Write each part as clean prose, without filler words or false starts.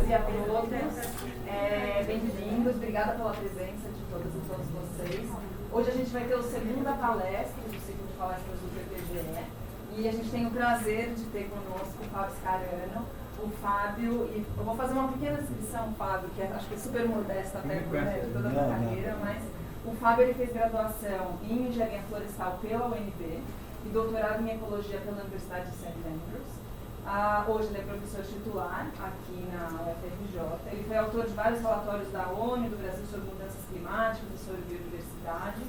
e a todos. Bem-vindos, obrigada pela presença de todas e todos vocês. Hoje a gente vai ter a segunda palestra do ciclo de palestras do PPGE e a gente tem o prazer de ter conosco o Fábio Scarano, o Fábio, e eu vou fazer uma pequena descrição, Fábio, que acho que é super modesta até de toda a minha carreira, mas o Fábio ele fez graduação em Engenharia Florestal pela UNB e doutorado em Ecologia pela Universidade de St. Andrews. Hoje ele é professor titular aqui na UFRJ. Ele foi autor de vários relatórios da ONU e do Brasil sobre mudanças climáticas e sobre biodiversidade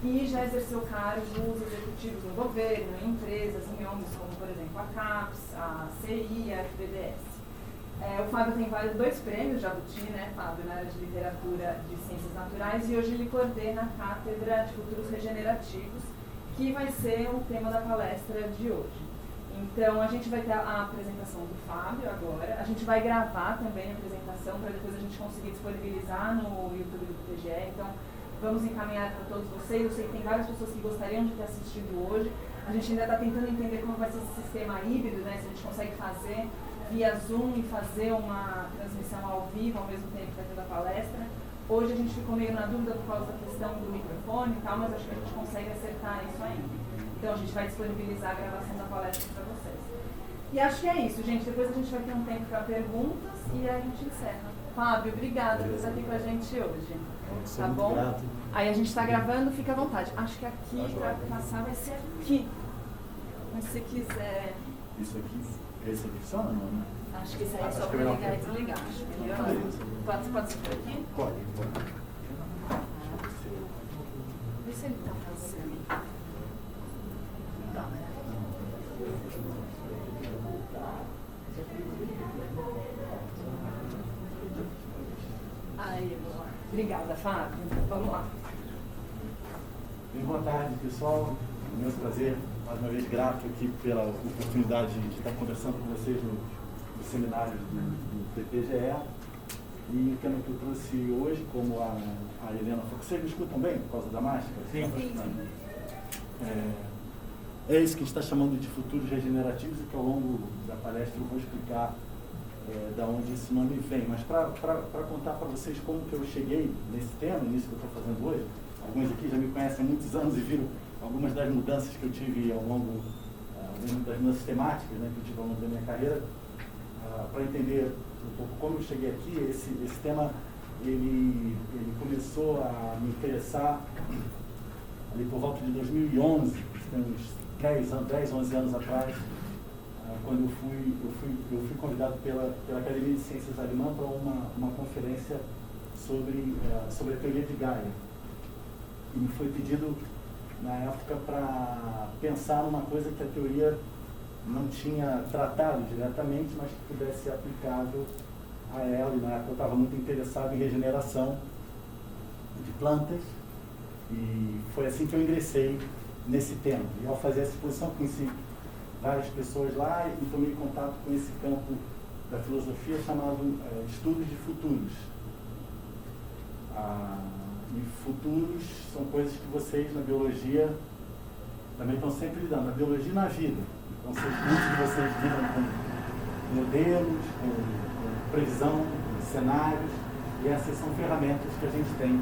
e já exerceu cargos executivos no governo, em empresas, em ONGs como, por exemplo, a CAPES, a CI e a FBDS. O Fábio tem dois prêmios Jabuti, né, Fábio, na área de literatura de ciências naturais, e hoje ele coordena a Cátedra de Futuros Regenerativos, que vai ser o tema da palestra de hoje. Então, a gente vai ter a apresentação do Fábio agora, a gente vai gravar também a apresentação para depois a gente conseguir disponibilizar no YouTube do PPGE, então vamos encaminhar para todos vocês. Eu sei que tem várias pessoas que gostariam de ter assistido hoje, a gente ainda está tentando entender como vai ser esse sistema híbrido, né? Se a gente consegue fazer via Zoom e fazer uma transmissão ao vivo ao mesmo tempo que está tendo a palestra. Hoje a gente ficou meio na dúvida por causa da questão do microfone e tal, mas acho que a gente consegue acertar isso ainda. Então a gente vai disponibilizar a gravação da palestra para vocês. E acho que é isso, gente. Depois a gente vai ter um tempo para perguntas e a gente encerra. Fábio, obrigada por estar aqui com a gente hoje. Tá bom? Grato. Aí a gente está gravando, fica à vontade. Acho que aqui para passar vai ser aqui. Mas se quiser. Isso aqui? Esse aqui funciona, não, né? Acho que isso aí é só para ligar e desligar. Acho melhor. Pode ser por aqui? Pode. Vê se ele está fazendo. Aí, obrigada, Fábio. Vamos lá. Bem, boa tarde, pessoal. Imenso prazer, mais uma vez grato aqui pela oportunidade de estar conversando com vocês no seminário do PPGE. E o tema que eu trouxe hoje, como a Helena falou, vocês me escutam bem por causa da máscara? Sim. É isso que a gente está chamando de futuros regenerativos e que ao longo da palestra eu vou explicar da onde esse nome vem. Mas para contar para vocês como que eu cheguei nesse tema, nisso que eu estou fazendo hoje, alguns aqui já me conhecem há muitos anos e viram algumas das mudanças que eu tive ao longo das mudanças temáticas, né, que eu tive ao longo da minha carreira, para entender um pouco como eu cheguei aqui. Esse tema ele começou a me interessar ali por volta de 2011, tem uns 10, 11 anos atrás, quando eu fui convidado pela Academia de Ciências Alemã para uma conferência sobre a teoria de Gaia. E me foi pedido, na época, para pensar numa coisa que a teoria não tinha tratado diretamente, mas que pudesse ser aplicável a ela. E na época eu estava muito interessado em regeneração de plantas, e foi assim que eu ingressei nesse tema. E ao fazer essa exposição conheci várias pessoas lá e tomei contato com esse campo da filosofia chamado estudos de futuros. E futuros são coisas que vocês na biologia também estão sempre lidando, na biologia e na vida. Então muitos de vocês lidam com modelos, com previsão, com cenários, e essas são ferramentas que a gente tem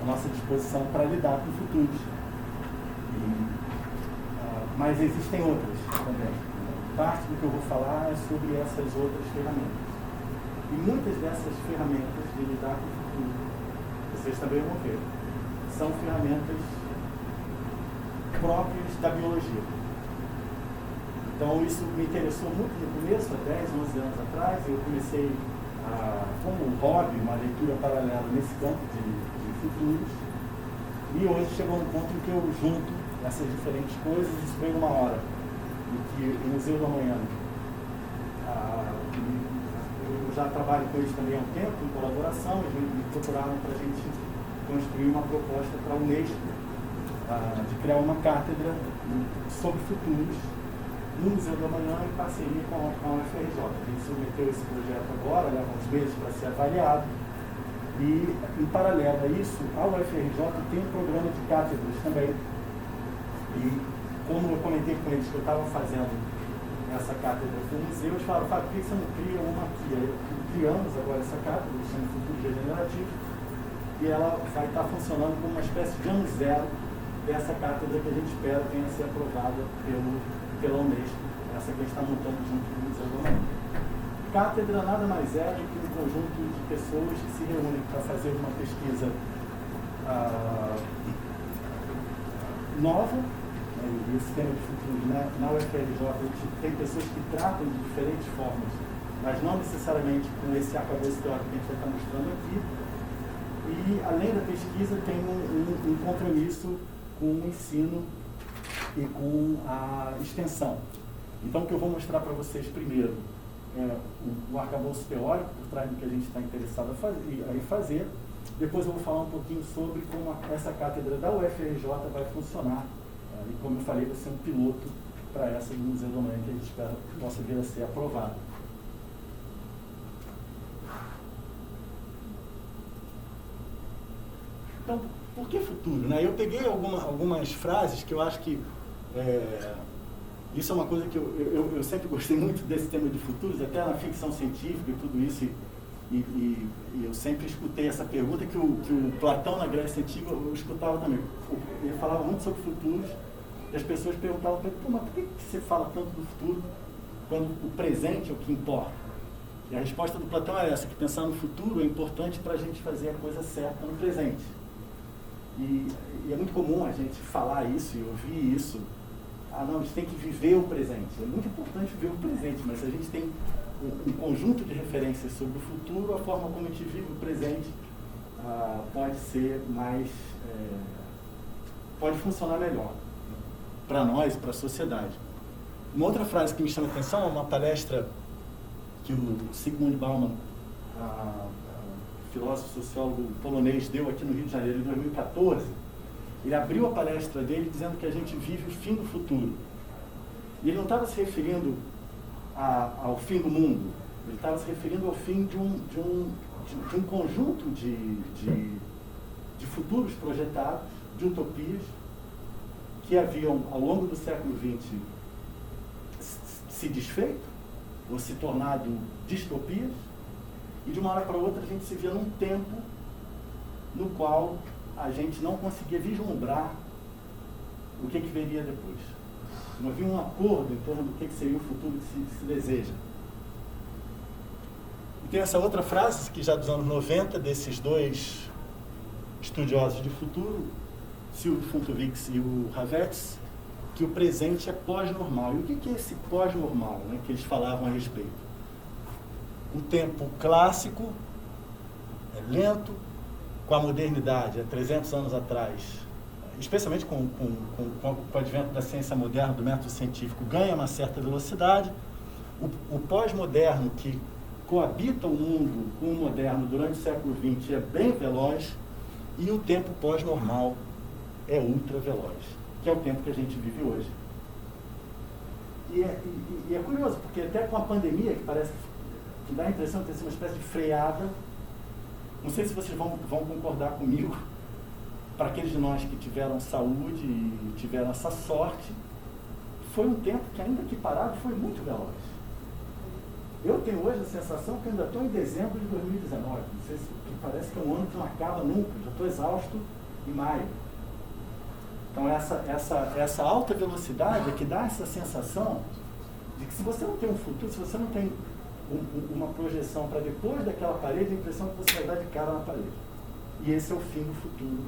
à nossa disposição para lidar com futuros. Mas existem outras também. Parte do que eu vou falar é sobre essas outras ferramentas. E muitas dessas ferramentas de lidar com o futuro, vocês também vão ver, são ferramentas próprias da biologia. Então isso me interessou muito no começo, há 10, 11 anos atrás. Eu comecei como um hobby, uma leitura paralela nesse campo de futuros. E hoje chegou no ponto em que eu junto essas diferentes coisas. Isso veio numa hora em que o Museu do Amanhã, eu já trabalho com eles também há um tempo, em colaboração. Eles me procuraram para a gente construir uma proposta para a Unesco, de criar uma cátedra sobre futuros no Museu do Amanhã em parceria com a UFRJ. A gente submeteu esse projeto agora, leva uns meses para ser avaliado. E, em paralelo a isso, a UFRJ tem um programa de cátedras também. E, como eu comentei com eles que eu estava fazendo essa cátedra para o museu, eles falaram, Fábio, por que você não cria uma aqui? Aí criamos agora essa cátedra, que chama Futuro Regenerativo, e ela vai estar funcionando como uma espécie de ano zero dessa cátedra que a gente espera venha a ser aprovada pela Unesco, essa que a gente está montando junto com o Museu do Amanhã. Cátedra nada mais é do que um conjunto de pessoas que se reúnem para fazer uma pesquisa nova, né, e esse tema de futuro na UFRJ, a gente tem pessoas que tratam de diferentes formas, mas não necessariamente com esse arcabouço teórico que a gente vai estar mostrando aqui. E, além da pesquisa, tem um compromisso com o ensino e com a extensão. Então, o que eu vou mostrar para vocês primeiro é o arcabouço teórico, por trás do que a gente está interessado em fazer. Depois eu vou falar um pouquinho sobre como essa cátedra da UFRJ vai funcionar. E, como eu falei, vai ser um piloto para essa do Museu do Amanhã, que a gente espera que possa vir a ser aprovada. Então, por que futuro? Né? Eu peguei algumas frases que eu acho que isso é uma coisa que eu sempre gostei muito desse tema de futuros, até na ficção científica e tudo isso, e eu sempre escutei essa pergunta que o Platão na Grécia Antiga eu escutava também. Ele falava muito sobre futuros e as pessoas perguntavam para ele, mas por que você fala tanto do futuro quando o presente é o que importa? E a resposta do Platão é essa, que pensar no futuro é importante para a gente fazer a coisa certa no presente. E é muito comum a gente falar isso e ouvir isso. Não, a gente tem que viver o presente. É muito importante viver o presente, mas se a gente tem um conjunto de referências sobre o futuro, a forma como a gente vive o presente pode ser mais... pode funcionar melhor para nós, para a sociedade. Uma outra frase que me chama a atenção é uma palestra que o Zygmunt Bauman, filósofo sociólogo polonês, deu aqui no Rio de Janeiro em 2014. Ele abriu a palestra dele dizendo que a gente vive o fim do futuro. E ele não estava se referindo ao fim do mundo, ele estava se referindo ao fim de um conjunto de futuros projetados, de utopias, que haviam, ao longo do século XX, se desfeito, ou se tornado distopias, e de uma hora para outra a gente se via num tempo no qual a gente não conseguia vislumbrar o que viria depois. Não havia um acordo em torno do que seria o futuro que se deseja. E tem essa outra frase, que já dos anos 90, desses dois estudiosos de futuro, Silvio Funtovics e o Havertz, que o presente é pós-normal. E o que é esse pós-normal, né, que eles falavam a respeito? O tempo clássico é lento, com a modernidade, há 300 anos atrás, especialmente com o advento da ciência moderna, do método científico, ganha uma certa velocidade. O pós-moderno, que coabita o mundo com o moderno durante o século XX, é bem veloz, e o tempo pós-normal é ultra veloz, que é o tempo que a gente vive hoje. E é curioso, porque até com a pandemia, que parece que dá a impressão de ter sido uma espécie de freada, não sei se vocês vão concordar comigo, para aqueles de nós que tiveram saúde e tiveram essa sorte, foi um tempo que, ainda que parado, foi muito veloz. Eu tenho hoje a sensação que eu ainda estou em dezembro de 2019, não sei se parece que é um ano que não acaba nunca, já estou exausto em maio. Então essa alta velocidade é que dá essa sensação de que, se você não tem um futuro, se você não tem uma projeção para depois daquela parede, a impressão que você vai dar de cara na parede. E esse é o fim do futuro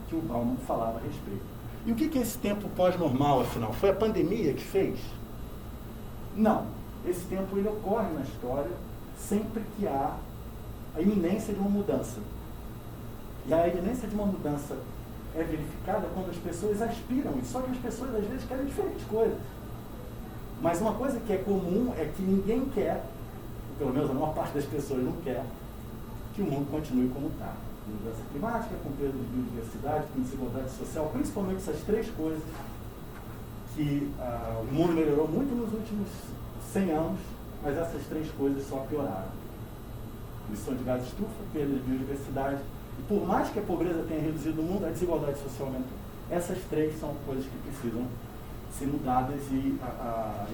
que o Bauman falava a respeito. E o que é esse tempo pós-normal, afinal? Foi a pandemia que fez? Não. Esse tempo ele ocorre na história sempre que há a iminência de uma mudança. E a iminência de uma mudança é verificada quando as pessoas aspiram, só que as pessoas às vezes querem diferentes coisas. Mas uma coisa que é comum é que ninguém quer, pelo menos a maior parte das pessoas não quer, que o mundo continue como está. Com mudança climática, com perda de biodiversidade, com desigualdade social, principalmente essas três coisas que o mundo melhorou muito nos últimos 100 anos, mas essas três coisas só pioraram. Emissão de gás estufa, perda de biodiversidade, e por mais que a pobreza tenha reduzido no mundo, a desigualdade social aumentou. Essas três são coisas que precisam ser mudadas e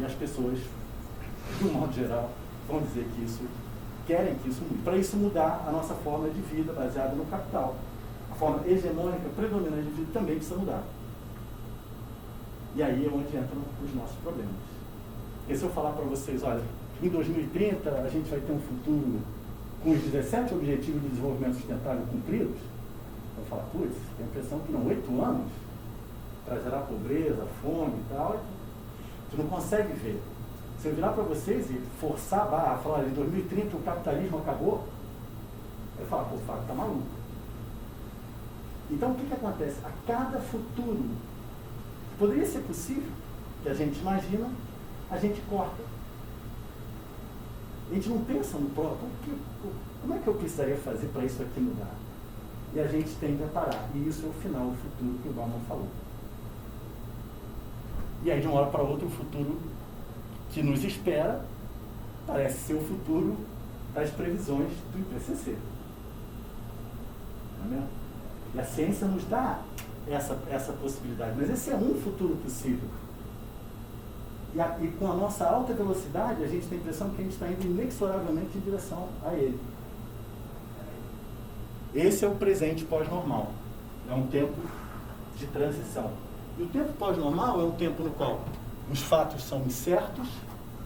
as pessoas, de um modo geral, vão dizer que isso, querem que isso mude. Para isso mudar, a nossa forma de vida baseada no capital, a forma hegemônica, predominante de vida também precisa mudar. E aí é onde entram os nossos problemas. Porque se eu falar para vocês, olha, em 2030 a gente vai ter um futuro com os 17 Objetivos de Desenvolvimento Sustentável cumpridos, eu vou falar, putz, tem a impressão que não, 8 anos para zerar pobreza, fome e tal, tu não consegue ver. Se eu virar para vocês e forçar a barra, falar, olha, em 2030 o capitalismo acabou, eu falo, pô, o Fábio está maluco. Então o que acontece? A cada futuro, poderia ser possível, que a gente imagina, a gente corta. A gente não pensa no próprio, como é que eu precisaria fazer para isso aqui mudar? E a gente tende a parar. E isso é o final, o futuro que o Bauman falou. E aí, de uma hora para outra, o futuro que nos espera parece ser o futuro das previsões do IPCC. Não é mesmo? E a ciência nos dá essa possibilidade. Mas esse é um futuro possível. E com a nossa alta velocidade, a gente tem a impressão que a gente está indo inexoravelmente em direção a ele. Esse é o presente pós-normal. É um tempo de transição. E o tempo pós-normal é um tempo no qual os fatos são incertos.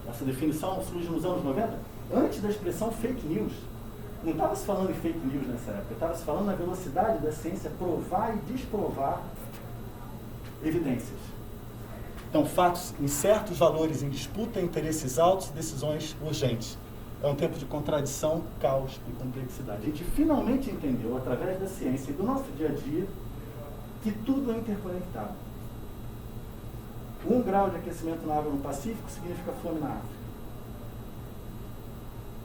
Essa definição surge nos anos 90, antes da expressão fake news. Não estava se falando em fake news nessa época, estava se falando na velocidade da ciência provar e desprovar evidências. Então, fatos incertos, valores em disputa, interesses altos, decisões urgentes. É um tempo de contradição, caos e complexidade. A gente finalmente entendeu, através da ciência e do nosso dia a dia, que tudo é interconectado. 1 grau de aquecimento na água no Pacífico significa fome na África.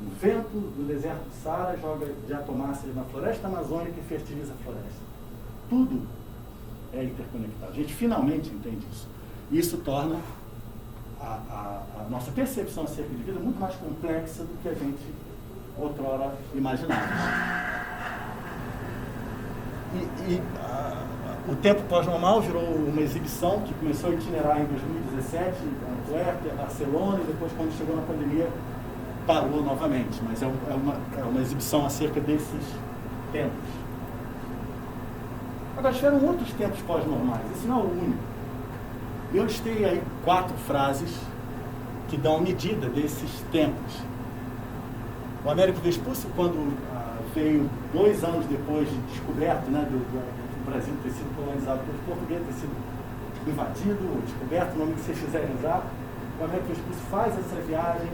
O vento do deserto do Saara joga diatomáceas na floresta amazônica e fertiliza a floresta. Tudo é interconectado. A gente finalmente entende isso. Isso torna a nossa percepção acerca de vida muito mais complexa do que a gente outrora imaginava. O tempo pós-normal virou uma exibição que começou a itinerar em 2017, em Antuérpia, Barcelona, e depois, quando chegou na pandemia, parou novamente. Mas é uma exibição acerca desses tempos. Agora, tiveram outros tempos pós-normais. Esse não é o único. Eu listei aí 4 frases que dão medida desses tempos. O Américo Vespucci, quando veio 2 anos depois de descoberto, né, do Brasil ter sido colonizado pelos portugueses, ter sido invadido, descoberto, o nome que vocês quiserem usar, o Américo Vespucci faz essa viagem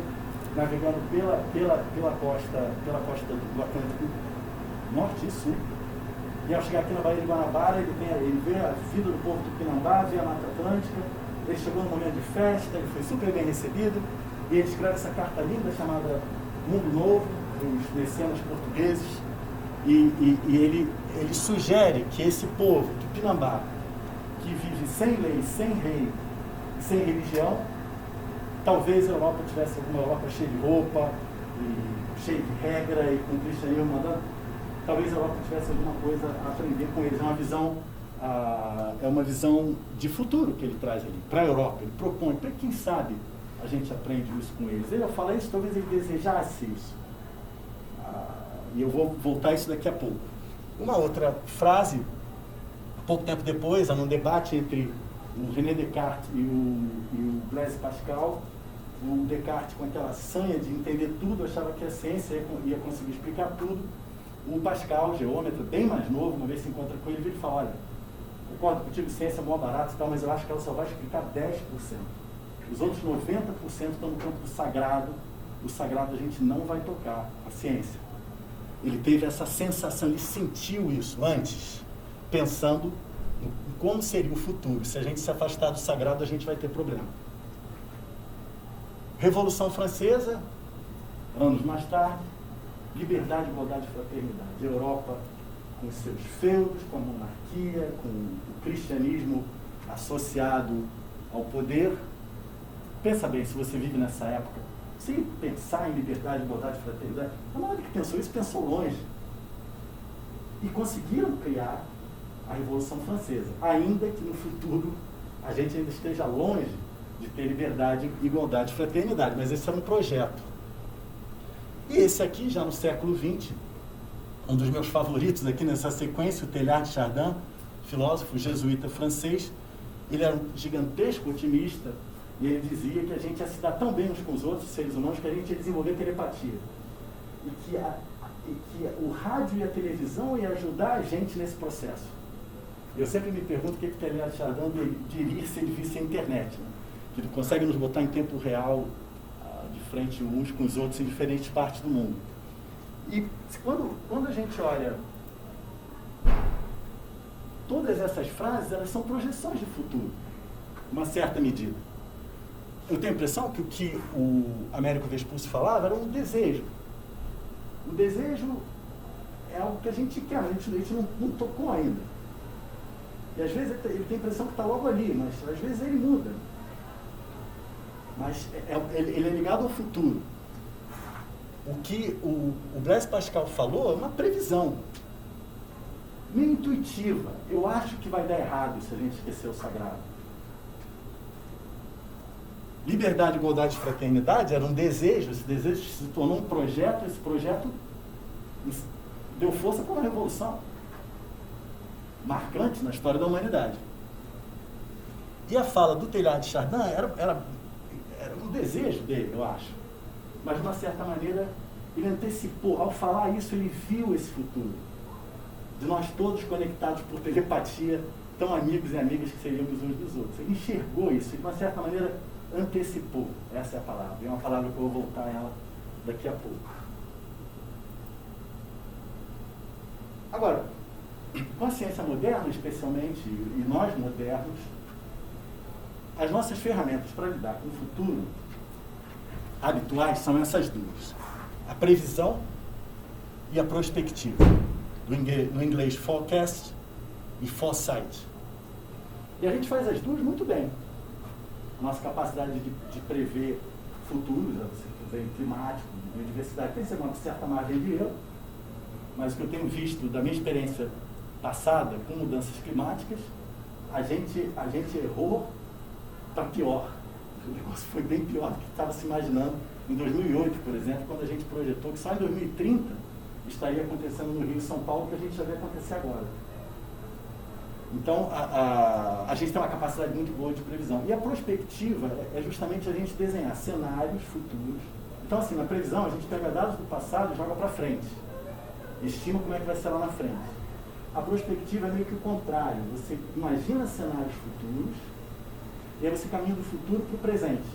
navegando pela costa do Atlântico Norte e Sul. E ao chegar aqui na Baía de Guanabara, ele vê a vida do povo do Pinambá, vê a Mata Atlântica, ele chegou num momento de festa, ele foi super bem recebido, e ele escreve essa carta linda chamada Mundo Novo, dos mecenas portugueses, e ele sugere que esse povo do Pinambá, que vive sem lei, sem rei, sem religião, talvez a Europa tivesse alguma Europa cheia de roupa, e cheia de regra, e com o cristianismo mandando, talvez a Europa tivesse alguma coisa a aprender com eles. É uma visão de futuro que ele traz ali, para a Europa. Ele propõe, para quem sabe a gente aprende isso com eles. Ele, ao falar isso, talvez ele desejasse isso. E eu vou voltar a isso daqui a pouco. Uma outra frase, pouco tempo depois, num debate entre o René Descartes e o Blaise Pascal, o Descartes, com aquela sanha de entender tudo, achava que a ciência ia conseguir explicar tudo. O Pascal, geômetra, bem mais novo, uma vez se encontra com ele e fala, olha, concordo contigo, ciência é mó barato e tal, mas eu acho que ela só vai explicar 10%. Os outros 90% estão no campo do sagrado. O sagrado a gente não vai tocar, a ciência. Ele teve essa sensação, ele sentiu isso antes, pensando em como seria o futuro. Se a gente se afastar do sagrado, a gente vai ter problema. Revolução Francesa, anos mais tarde, liberdade, igualdade e fraternidade. A Europa com seus feudos, com a monarquia, com o cristianismo associado ao poder. Pensa bem, se você vive nessa época, se pensar em liberdade, igualdade e fraternidade, a maioria que pensou isso pensou longe. E conseguiram criar a Revolução Francesa, ainda que no futuro a gente ainda esteja longe de ter liberdade, igualdade e fraternidade, mas esse era um projeto. E esse aqui, já no século XX, um dos meus favoritos aqui nessa sequência, o Teilhard de Chardin, filósofo jesuíta francês, ele era um gigantesco otimista e ele dizia que a gente ia se dar tão bem uns com os outros seres humanos que a gente ia desenvolver telepatia. E que o rádio e a televisão iam ajudar a gente nesse processo. Eu sempre me pergunto o que Teilhard de Chardin diria se ele visse a internet, né? Que ele consegue nos botar em tempo real, de frente uns com os outros em diferentes partes do mundo. E quando a gente olha todas essas frases, elas são projeções de futuro, uma certa medida. Eu tenho a impressão que o que o Américo Vespucci falava era um desejo. O desejo é algo que a gente quer, mas a gente não tocou ainda. E às vezes ele tem a impressão que está logo ali, mas às vezes ele muda. Mas ele é ligado ao futuro. O que o Blaise Pascal falou é uma previsão meio intuitiva. Eu acho que vai dar errado se a gente esquecer o sagrado. Liberdade, igualdade e fraternidade era um desejo, esse desejo se tornou um projeto, esse projeto deu força para uma revolução marcante na história da humanidade. E a fala do Teilhard de Chardin era um desejo dele, eu acho. Mas, de uma certa maneira, ele antecipou. Ao falar isso, ele viu esse futuro. De nós todos conectados por telepatia, tão amigos e amigas que seríamos uns dos outros. Ele enxergou isso e, de uma certa maneira, antecipou. Essa é a palavra. É uma palavra que eu vou voltar a ela daqui a pouco. Agora, com a ciência moderna, especialmente, e nós modernos, as nossas ferramentas para lidar com o futuro habituais são essas duas. A previsão e a prospectiva. No inglês, forecast e foresight. E a gente faz as duas muito bem. A nossa capacidade de prever futuros, climático, biodiversidade, tem uma certa margem de erro, mas o que eu tenho visto da minha experiência passada com mudanças climáticas, a gente errou para pior. O negócio foi bem pior do que estava se imaginando em 2008, por exemplo, quando a gente projetou que só em 2030 estaria acontecendo no Rio e São Paulo, que a gente já vê acontecer agora. Então, a gente tem uma capacidade muito boa de previsão. E a prospectiva é justamente a gente desenhar cenários futuros. Então, assim, na previsão, a gente pega dados do passado e joga para frente. Estima como é que vai ser lá na frente. A prospectiva é meio que o contrário. Você imagina cenários futuros e aí você caminha do futuro para o presente.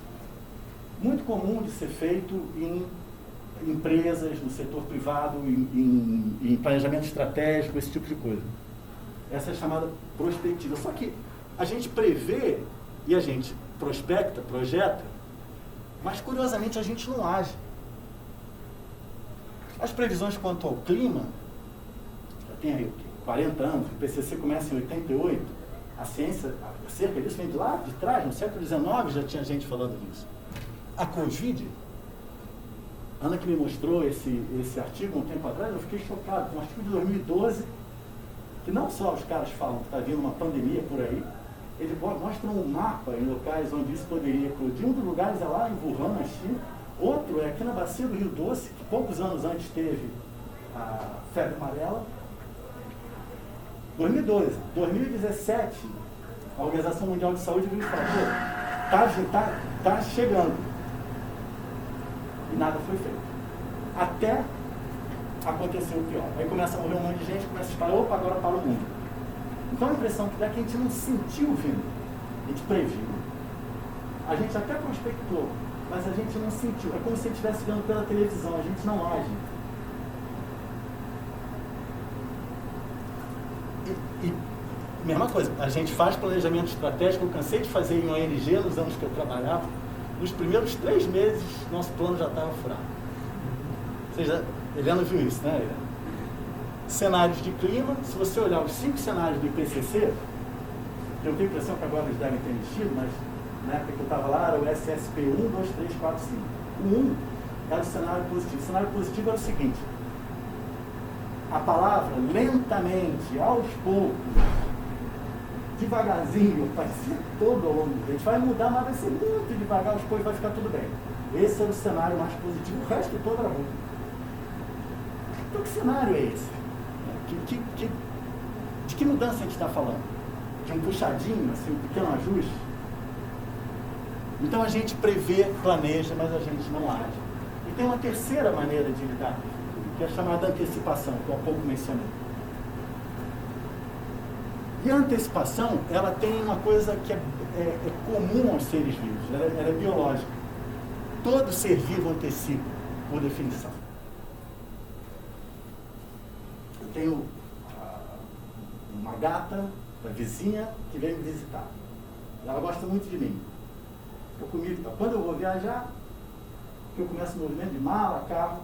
Muito comum de ser feito em empresas, no setor privado, em planejamento estratégico, esse tipo de coisa. Essa é a chamada prospectiva. Só que a gente prevê e a gente prospecta, projeta, mas curiosamente a gente não age. As previsões quanto ao clima, já tem aí 40 anos, o IPCC começa em 88, a ciência, acerca disso, vem de lá de trás, no século XIX já tinha gente falando disso. A Covid, Ana que me mostrou esse artigo um tempo atrás, eu fiquei chocado, um artigo de 2012, que não só os caras falam que está vindo uma pandemia por aí, eles mostram um mapa em locais onde isso poderia eclodir. Um dos lugares é lá em Wuhan, na China, outro é aqui na bacia do Rio Doce, que poucos anos antes teve a febre amarela. 2012, 2017, a Organização Mundial de Saúde veio falar, tá chegando. E nada foi feito. Até acontecer o pior. Aí começa a morrer um monte de gente, começa a espalhar, opa, agora para o mundo. Então a impressão que dá é que a gente não sentiu vindo. A gente previu. A gente até prospectou, mas a gente não sentiu. É como se a gente estivesse vendo pela televisão, a gente não age. E mesma coisa, a gente faz planejamento estratégico, eu cansei de fazer em ONG nos anos que eu trabalhava. Nos primeiros 3 meses, nosso plano já estava furado. Ou seja, Helena viu isso, né, Helena? Cenários de clima, se você olhar os 5 cenários do IPCC, eu tenho a impressão que agora eles devem ter mexido, mas na época que eu estava lá era o SSP 1, 2, 3, 4, 5. O 1 era o cenário positivo. O cenário positivo era o seguinte: a palavra lentamente, aos poucos, devagarzinho, vai ser todo ao longo do dia. A gente vai mudar, mas vai ser muito devagar, depois vai ficar tudo bem. Esse era o cenário mais positivo, o resto todo era ruim. Então que cenário é esse? De que mudança a gente está falando? De um puxadinho, assim, um pequeno ajuste? Então a gente prevê, planeja, mas a gente não age. E tem uma terceira maneira de lidar com o futuro, que é a chamada antecipação, que eu há pouco mencionei. E a antecipação, ela tem uma coisa que é comum aos seres vivos, ela é biológica. Todo ser vivo antecipa, por definição. Eu tenho uma gata, uma vizinha, que veio me visitar. Ela gosta muito de mim. Quando eu vou viajar, que eu começo o movimento de mala, carro,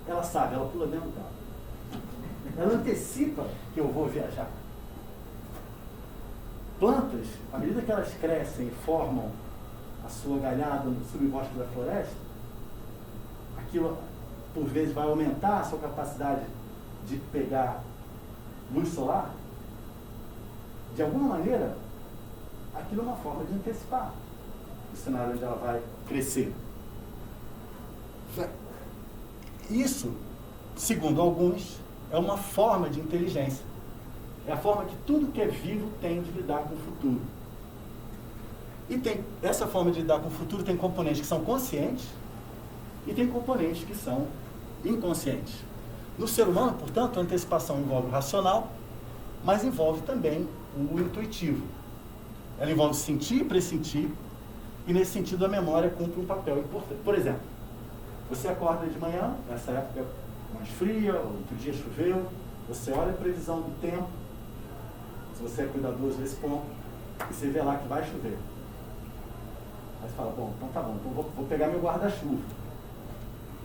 ela sabe, ela pula dentro do carro. Ela antecipa que eu vou viajar. Plantas, à medida que elas crescem e formam a sua galhada no subbosque da floresta, aquilo, por vezes, vai aumentar a sua capacidade de pegar luz solar. De alguma maneira, aquilo é uma forma de antecipar o cenário onde ela vai crescer. Isso, segundo alguns, é uma forma de inteligência. É a forma que tudo que é vivo tem de lidar com o futuro. E essa forma de lidar com o futuro tem componentes que são conscientes e tem componentes que são inconscientes. No ser humano, portanto, a antecipação envolve o racional, mas envolve também o intuitivo. Ela envolve sentir e pressentir, e nesse sentido a memória cumpre um papel importante. Por exemplo, você acorda de manhã, nessa época mais fria, outro dia choveu, você olha a previsão do tempo, se você é cuidadoso nesse ponto, e você vê lá que vai chover. Aí você fala, bom, então tá bom, então vou pegar meu guarda-chuva.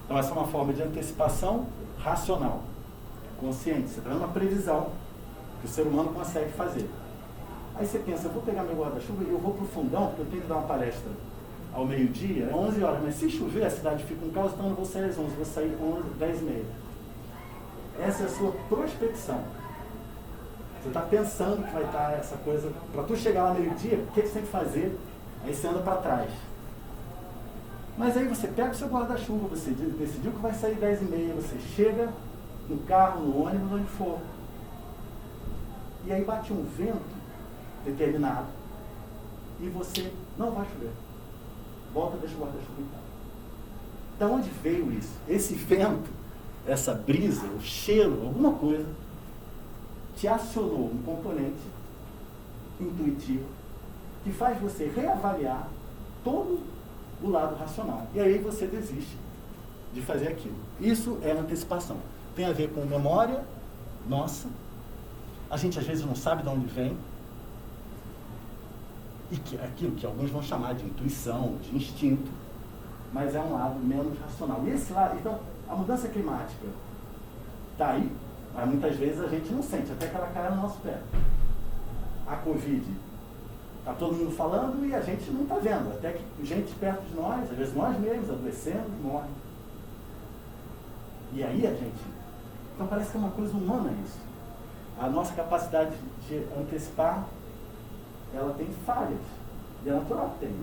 Então essa é uma forma de antecipação racional, consciente. Você está dando uma previsão que o ser humano consegue fazer. Aí você pensa, eu vou pegar meu guarda-chuva e eu vou para o fundão, porque eu tenho que dar uma palestra ao meio-dia, é 11 horas, mas se chover a cidade fica um caos, então eu não vou sair às 11, vou sair 11, 10 e meia. Essa é a sua prospecção. Você está pensando que vai estar essa coisa, para tu chegar lá meio-dia, o que você tem que fazer? Aí você anda para trás. Mas aí você pega o seu guarda-chuva, você decidiu que vai sair 10 e meia, você chega no carro, no ônibus, onde for. E aí bate um vento determinado e você não vai chover. Volta, deixa o guarda-chuva em casa. Da onde veio isso? Esse vento, essa brisa, o cheiro, alguma coisa, te acionou um componente intuitivo que faz você reavaliar todo o lado racional. E aí você desiste de fazer aquilo. Isso é antecipação. Tem a ver com memória nossa. A gente às vezes não sabe de onde vem. E que é aquilo que alguns vão chamar de intuição, de instinto, mas é um lado menos racional. E esse lado, então, a mudança climática está aí, mas muitas vezes a gente não sente, até que ela cai no nosso pé. A Covid, está todo mundo falando e a gente não está vendo, até que gente perto de nós, às vezes nós mesmos, adoecemos, morrem. E aí a gente... Então parece que é uma coisa humana isso. A nossa capacidade de antecipar, ela tem falhas, e é natural que tem.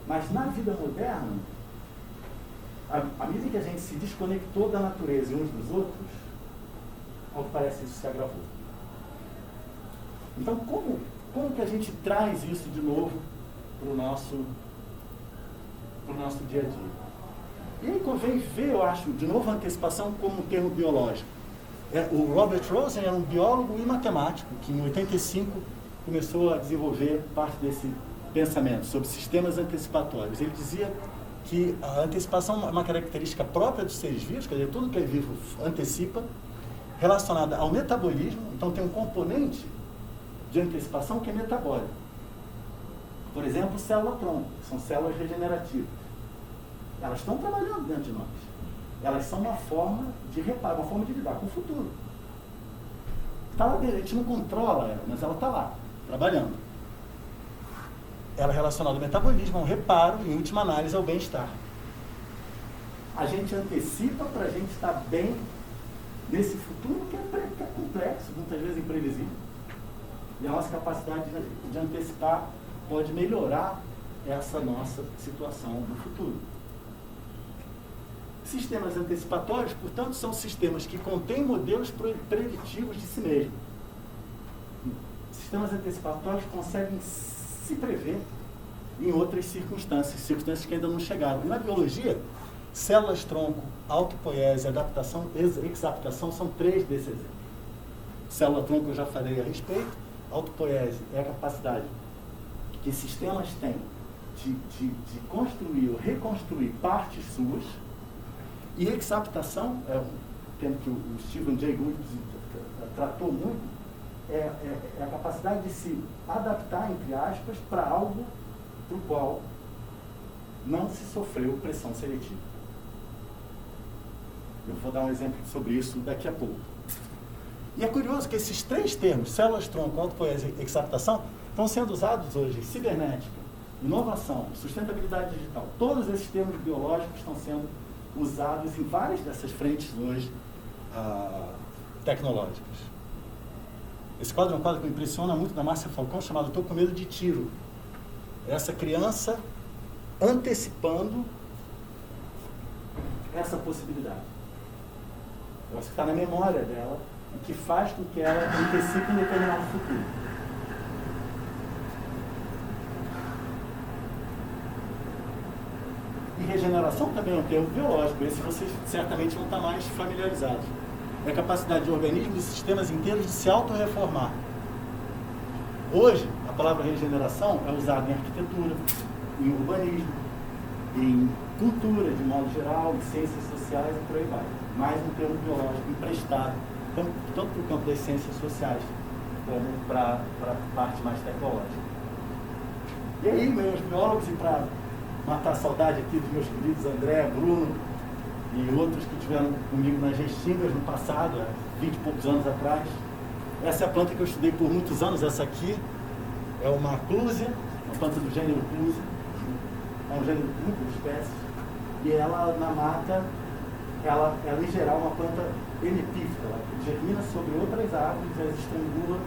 Mas na vida moderna, à medida que a gente se desconectou da natureza e uns dos outros, ao que parece isso se agravou. Então como que a gente traz isso de novo para o nosso dia a dia? E aí convém ver, eu acho, de novo a antecipação como um termo biológico. O Robert Rosen era um biólogo e matemático que em 85 começou a desenvolver parte desse pensamento sobre sistemas antecipatórios. Ele dizia que a antecipação é uma característica própria dos seres vivos, quer dizer, tudo que é vivo antecipa, relacionada ao metabolismo. Então tem um componente de antecipação que é metabólico. Por exemplo, célula-tronco, são células regenerativas. Elas estão trabalhando dentro de nós. Elas são uma forma de reparo, uma forma de lidar com o futuro. Está lá dentro, a gente não controla ela, mas ela está lá, trabalhando. Ela é relacionada ao metabolismo, ao reparo e, em última análise, ao bem-estar. A gente antecipa para a gente estar bem nesse futuro que é complexo, muitas vezes imprevisível. E a nossa capacidade de antecipar pode melhorar essa nossa situação no futuro. Sistemas antecipatórios, portanto, são sistemas que contêm modelos preditivos de si mesmos. Sistemas antecipatórios conseguem se prever em outras circunstâncias que ainda não chegaram. E na biologia, células-tronco, autopoiese, adaptação e exaptação são 3 desses exemplos. Célula-tronco eu já falei a respeito. Autopoiese é a capacidade que sistemas têm de construir ou reconstruir partes suas. E exaptação, é um termo que o Stephen Jay Gould tratou muito, é a capacidade de se adaptar, entre aspas, para algo para o qual não se sofreu pressão seletiva. Eu vou dar um exemplo sobre isso daqui a pouco. E é curioso que esses 3 termos, células-tronco, autopoiese e exaptação, estão sendo usados hoje em cibernética, inovação, sustentabilidade digital. Todos esses termos biológicos estão sendo usados em várias dessas frentes hoje tecnológicas. Esse quadro é um quadro que me impressiona muito, da Márcia Falcão, chamado "Estou com medo de tiro". Essa criança antecipando essa possibilidade. Eu acho que está na memória dela e que faz com que ela antecipe um determinado futuro. E regeneração também é um termo biológico, esse vocês certamente vão estar mais familiarizados. É a capacidade de organismos e sistemas inteiros de se autorreformar. Hoje, a palavra regeneração é usada em arquitetura, em urbanismo, em cultura de modo geral, em ciências sociais e por aí vai. Mais um termo biológico emprestado, tanto para o campo das ciências sociais, como para a parte mais tecnológica. E aí, meus biólogos, e para matar a saudade aqui dos meus queridos André, Bruno e outros que estiveram comigo nas Restingas no passado, há 20 e poucos anos atrás. Essa é a planta que eu estudei por muitos anos. Essa aqui é uma clúzia, uma planta do gênero clúzia, é um gênero único de espécies, e ela na mata, ela em geral é uma planta epífita, ela germina sobre outras árvores, ela estrangula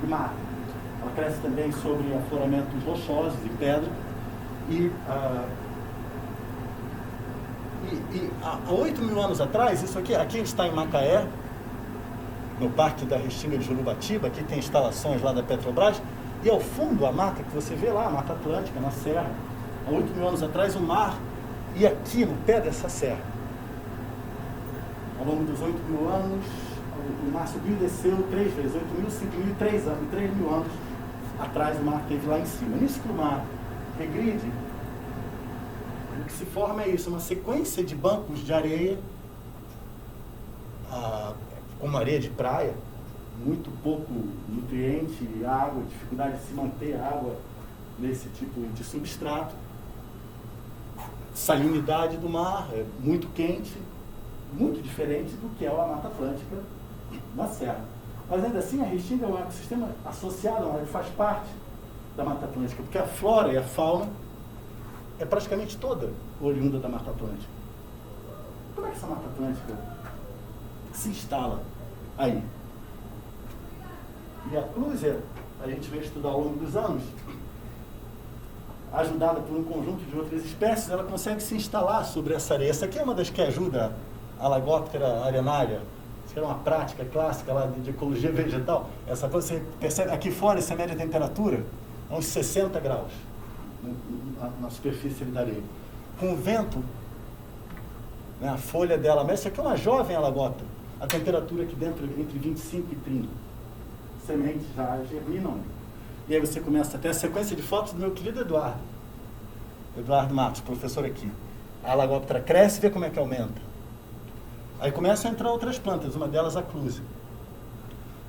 e mata. Ela cresce também sobre afloramentos rochosos e pedra. E há 8.000 anos atrás, isso aqui está em Macaé, no Parque da Restinga de Jurubatiba, aqui tem instalações lá da Petrobras, e ao fundo a mata que você vê lá, a Mata Atlântica, na serra, há 8.000 anos atrás o mar ia aqui no pé dessa serra. Ao longo dos 8.000 anos, o mar subiu e desceu 3 vezes, 8.000, 5.000 e 3 anos, 3.000 anos atrás o mar esteve lá em cima. Nisso que o mar regride, o que se forma é isso, uma sequência de bancos de areia, como areia de praia, muito pouco nutriente, água, dificuldade de se manter água nesse tipo de substrato, salinidade do mar, é muito quente, muito diferente do que é a Mata Atlântica na Serra. Mas ainda assim a Restinga é um ecossistema associado, ele faz parte da Mata Atlântica, porque a flora e a fauna é praticamente toda oriunda da Mata Atlântica. Como é que essa Mata Atlântica se instala aí? E a clúzia, a gente vai estudar ao longo dos anos, ajudada por um conjunto de outras espécies, ela consegue se instalar sobre essa areia. Essa aqui é uma das que ajuda a Lagoptera arenaria. Isso era uma prática clássica lá de ecologia vegetal. Essa você percebe, aqui fora, essa média temperatura a uns 60 graus na superfície da areia. Com o vento, né, a folha dela, mas isso aqui é uma jovem alagoptera, a temperatura aqui dentro entre 25 e 30. Sementes já germinam. E aí você começa a ter a sequência de fotos do meu querido Eduardo Matos, professor aqui. A alagoptera cresce e vê como é que aumenta. Aí começam a entrar outras plantas, uma delas a clúzia.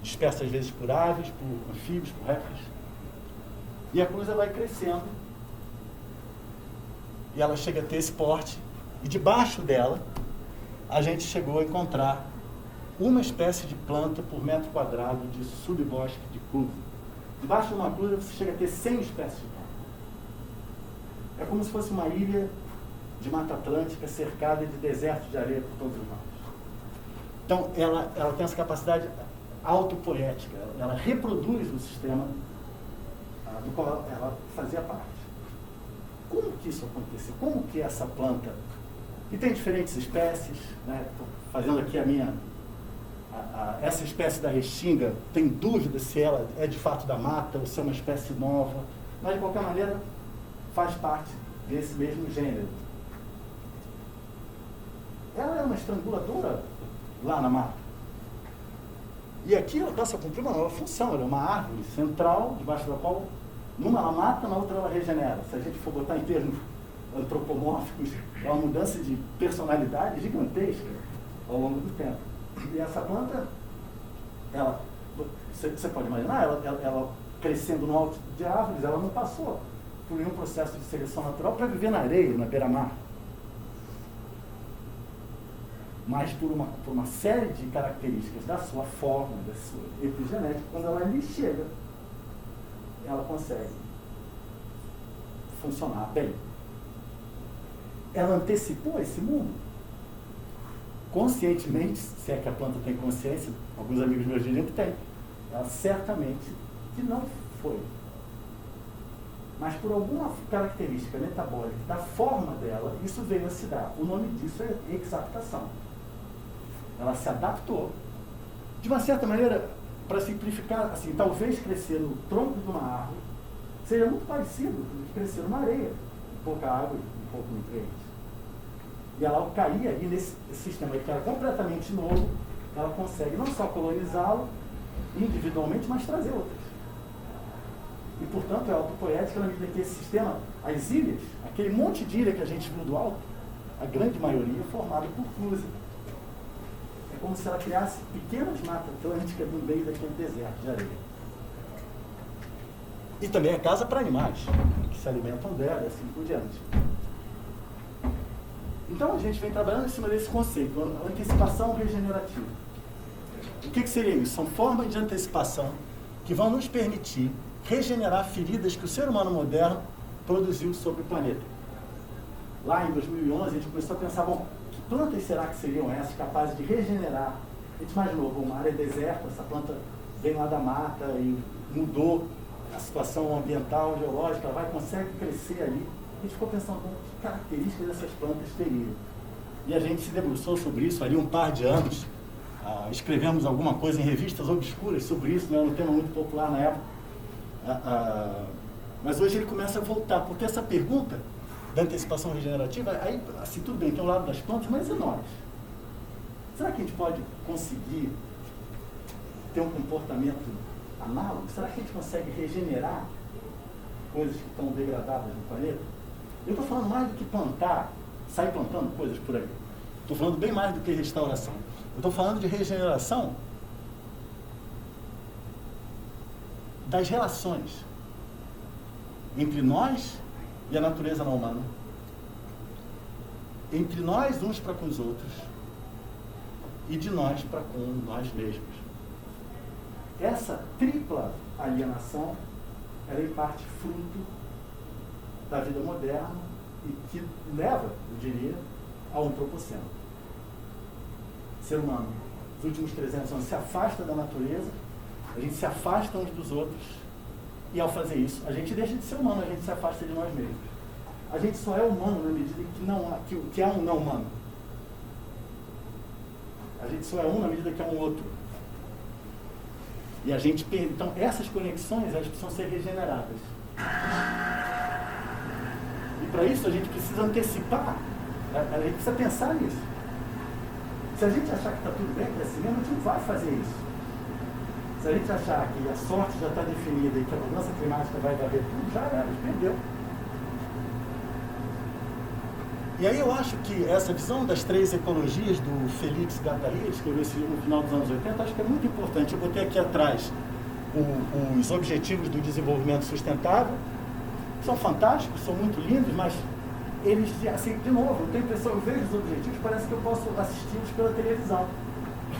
Dispersa às vezes por aves, por anfíbios, por répteis. E a clúzia vai crescendo. E ela chega a ter esse porte. E debaixo dela, a gente chegou a encontrar uma espécie de planta por metro quadrado de subbosque de clúzia. Debaixo de uma clúzia você chega a ter 100 espécies de planta. É como se fosse uma ilha de Mata Atlântica cercada de deserto de areia por todos os lados. Então, ela tem essa capacidade, autopoética, ela reproduz o sistema do qual ela fazia parte. Como que isso aconteceu? Como que essa planta, que tem diferentes espécies, né? Tô fazendo aqui essa espécie da restinga, tem dúvida se ela é de fato da mata ou se é uma espécie nova, mas de qualquer maneira faz parte desse mesmo gênero. Ela é uma estranguladora lá na mata. E aqui ela passa a cumprir uma nova função, ela é uma árvore central, debaixo da qual, numa ela mata, na outra ela regenera. Se a gente for botar em termos antropomórficos, é uma mudança de personalidade gigantesca ao longo do tempo. E essa planta, você pode imaginar, ela crescendo no alto de árvores, ela não passou por nenhum processo de seleção natural para viver na areia, na beira-mar. Mas por uma série de características da sua forma, da sua epigenética, quando ela lhe chega, ela consegue funcionar bem. Ela antecipou esse mundo. Conscientemente, se é que a planta tem consciência, alguns amigos meus dizem que tem, ela certamente que não foi. Mas por alguma característica metabólica da forma dela, isso veio a se dar. O nome disso é exaptação. Ela se adaptou. De uma certa maneira, para simplificar, assim, talvez crescer no tronco de uma árvore seja muito parecido com crescer numa areia, com pouca água e pouco nutriente. E ela, ao cair aí nesse sistema que era completamente novo, ela consegue não só colonizá-lo individualmente, mas trazer outras. E, portanto, é autopoética na medida que esse sistema, as ilhas, aquele monte de ilha que a gente viu do alto, a grande maioria é formada por cruzes. É como se ela criasse pequenas matas atlânticas no meio daquele deserto de areia. E também é casa para animais, que se alimentam dela e assim por diante. Então a gente vem trabalhando em cima desse conceito, antecipação regenerativa. O que seria isso? São formas de antecipação que vão nos permitir regenerar feridas que o ser humano moderno produziu sobre o planeta. Lá em 2011 a gente começou a pensar, bom, que plantas será que seriam essas capazes de regenerar? A gente imaginou, uma área deserta, essa planta vem lá da mata e mudou a situação ambiental, geológica, ela consegue crescer ali. A gente ficou pensando, bom, que características essas plantas teriam? E a gente se debruçou sobre isso ali um par de anos. Escrevemos alguma coisa em revistas obscuras sobre isso, não era um tema muito popular na época. Mas hoje ele começa a voltar, porque essa pergunta da antecipação regenerativa, aí, assim, tudo bem, tem o lado das plantas, mas e nós? Será que a gente pode conseguir ter um comportamento análogo? Será que a gente consegue regenerar coisas que estão degradadas no planeta? Eu estou falando mais do que plantar, sair plantando coisas por aí. Estou falando bem mais do que restauração. Eu estou falando de regeneração das relações entre nós e a natureza não humana, entre nós uns para com os outros e de nós para com nós mesmos. Essa tripla alienação ela é em parte fruto da vida moderna e que leva, eu diria, ao antropoceno. O ser humano, nos últimos 300 anos, se afasta da natureza, a gente se afasta uns dos outros, e ao fazer isso, a gente deixa de ser humano, a gente se afasta de nós mesmos. A gente só é humano na medida que há um não humano. A gente só é um na medida que há um outro. E a gente perde. Então, essas conexões, elas precisam ser regeneradas. E para isso, a gente precisa antecipar, a gente precisa pensar nisso. Se a gente achar que está tudo bem, assim mesmo, a gente não vai fazer isso. Se a gente achar que a sorte já está definida e que a mudança climática vai varrer tudo, já era, a gente perdeu. E aí eu acho que essa visão das 3 ecologias do Félix Guattari, ele escreveu esse livro no final dos anos 80, acho que é muito importante. Eu botei aqui atrás os Objetivos do Desenvolvimento Sustentável, são fantásticos, são muito lindos, mas eles, assim, de novo, eu tenho a impressão, eu vejo os objetivos, parece que eu posso assisti-los pela televisão.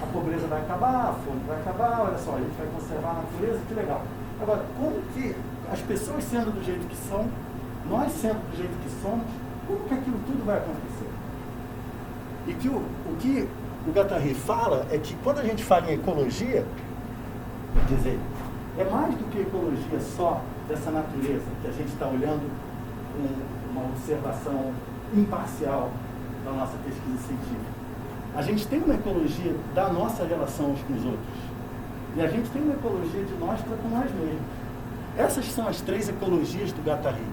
A pobreza vai acabar, a fome vai acabar, olha só, a gente vai conservar a natureza, que legal. Agora, como que as pessoas sendo do jeito que são, nós sendo do jeito que somos, como que aquilo tudo vai acontecer? E que o que o Guattari fala é que quando a gente fala em ecologia, dizer. É mais do que ecologia só dessa natureza, que a gente está olhando com uma observação imparcial da nossa pesquisa científica. A gente tem uma ecologia da nossa relação uns com os outros. E a gente tem uma ecologia de nós para com nós mesmos. Essas são as 3 ecologias do Guattari.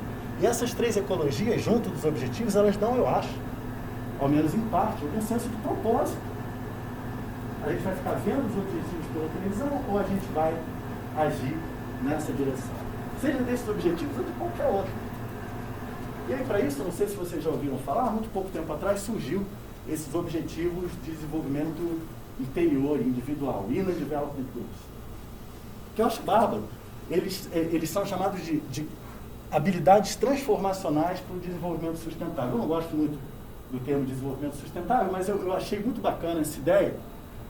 E essas 3 ecologias, junto dos objetivos, elas dão, eu acho, ao menos em parte, algum senso de propósito. A gente vai ficar vendo os objetivos pela televisão ou a gente vai agir nessa direção? Seja desses objetivos ou de qualquer outro. E aí, para isso, não sei se vocês já ouviram falar, há muito pouco tempo atrás surgiu esses objetivos de desenvolvimento interior, individual, Inner Development Goals, que eu acho bárbaro. Eles são chamados de habilidades transformacionais para o desenvolvimento sustentável. Eu não gosto muito do termo desenvolvimento sustentável, mas eu achei muito bacana essa ideia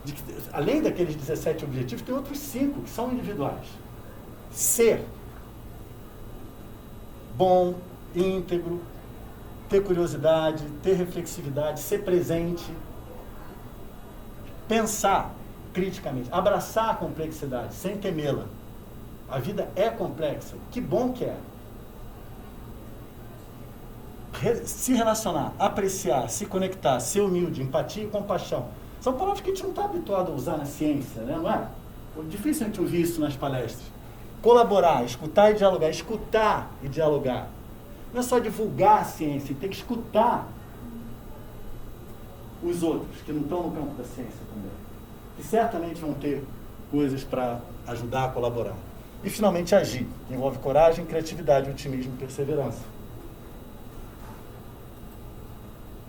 de que, além daqueles 17 objetivos, tem outros 5 que são individuais. Ser bom, íntegro, ter curiosidade, ter reflexividade, ser presente, pensar criticamente, abraçar a complexidade, sem temê-la. A vida é complexa, que bom que é. Se relacionar, apreciar, se conectar, ser humilde, empatia e compaixão. São palavras que a gente não está habituado a usar na ciência, né? Não é? É difícil a gente ouvir isso nas palestras. Colaborar, escutar e dialogar. Escutar e dialogar. Não é só divulgar a ciência, tem que escutar os outros que não estão no campo da ciência também. Que certamente vão ter coisas para ajudar a colaborar. E, finalmente, agir, que envolve coragem, criatividade, otimismo e perseverança.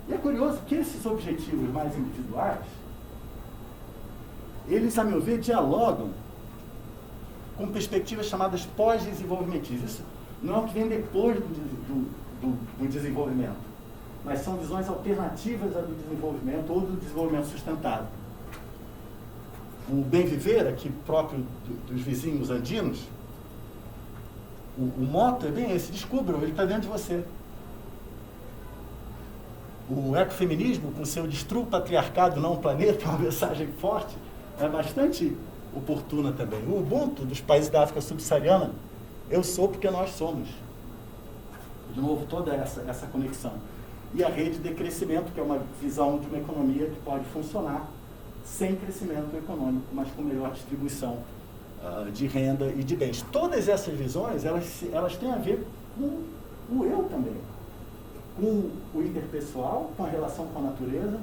E é curioso que esses objetivos mais individuais, eles, a meu ver, dialogam com perspectivas chamadas pós-desenvolvimentistas. Isso não é o que vem depois do desenvolvimento, mas são visões alternativas à do desenvolvimento ou do desenvolvimento sustentável. O bem viver, aqui próprio dos vizinhos andinos, o moto é bem esse: descubram, ele está dentro de você. O ecofeminismo, com seu destrua o patriarcado, não o planeta, uma mensagem forte, é bastante oportuna também. O Ubuntu dos países da África subsaariana, eu sou porque nós somos. De novo, toda essa conexão. E a rede de crescimento, que é uma visão de uma economia que pode funcionar sem crescimento econômico, mas com melhor distribuição de renda e de bens. Todas essas visões, elas têm a ver com o eu também, com o interpessoal, com a relação com a natureza,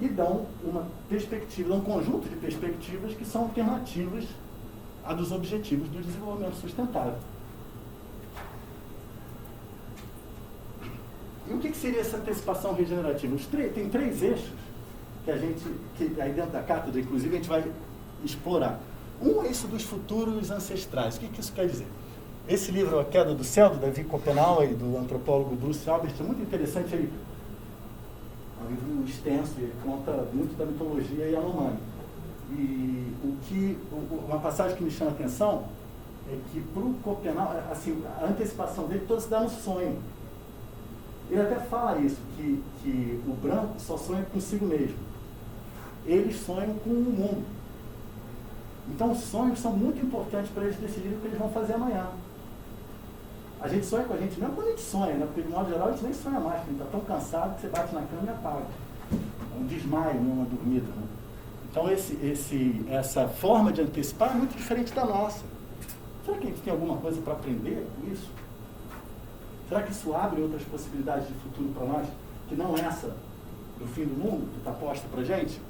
e dão uma perspectiva, um conjunto de perspectivas que são alternativas a dos objetivos do desenvolvimento sustentável. E o que seria essa antecipação regenerativa? Tem 3 eixos que aí dentro da cátedra, inclusive, a gente vai explorar. Um é isso dos futuros ancestrais. O que isso quer dizer? Esse livro, A Queda do Céu, do David Copenau e do antropólogo Bruce Albert, é muito interessante. Ele é um livro extenso, ele conta muito da mitologia Yanomami. E uma passagem que me chama a atenção é que, para o Copenau, assim, a antecipação dele toda se dá no sonho. Ele até fala isso, que o branco só sonha consigo mesmo. Eles sonham com o mundo. Então, os sonhos são muito importantes para eles decidirem o que eles vão fazer amanhã. A gente sonha com a gente mesmo quando a gente sonha, né? Porque, de modo geral, a gente nem sonha mais, porque a gente está tão cansado que você bate na cama e apaga. É um desmaio, não uma dormida, né? Então, essa forma de antecipar é muito diferente da nossa. Será que a gente tem alguma coisa para aprender com isso? Será que isso abre outras possibilidades de futuro para nós, que não essa do fim do mundo, que está posta para a gente?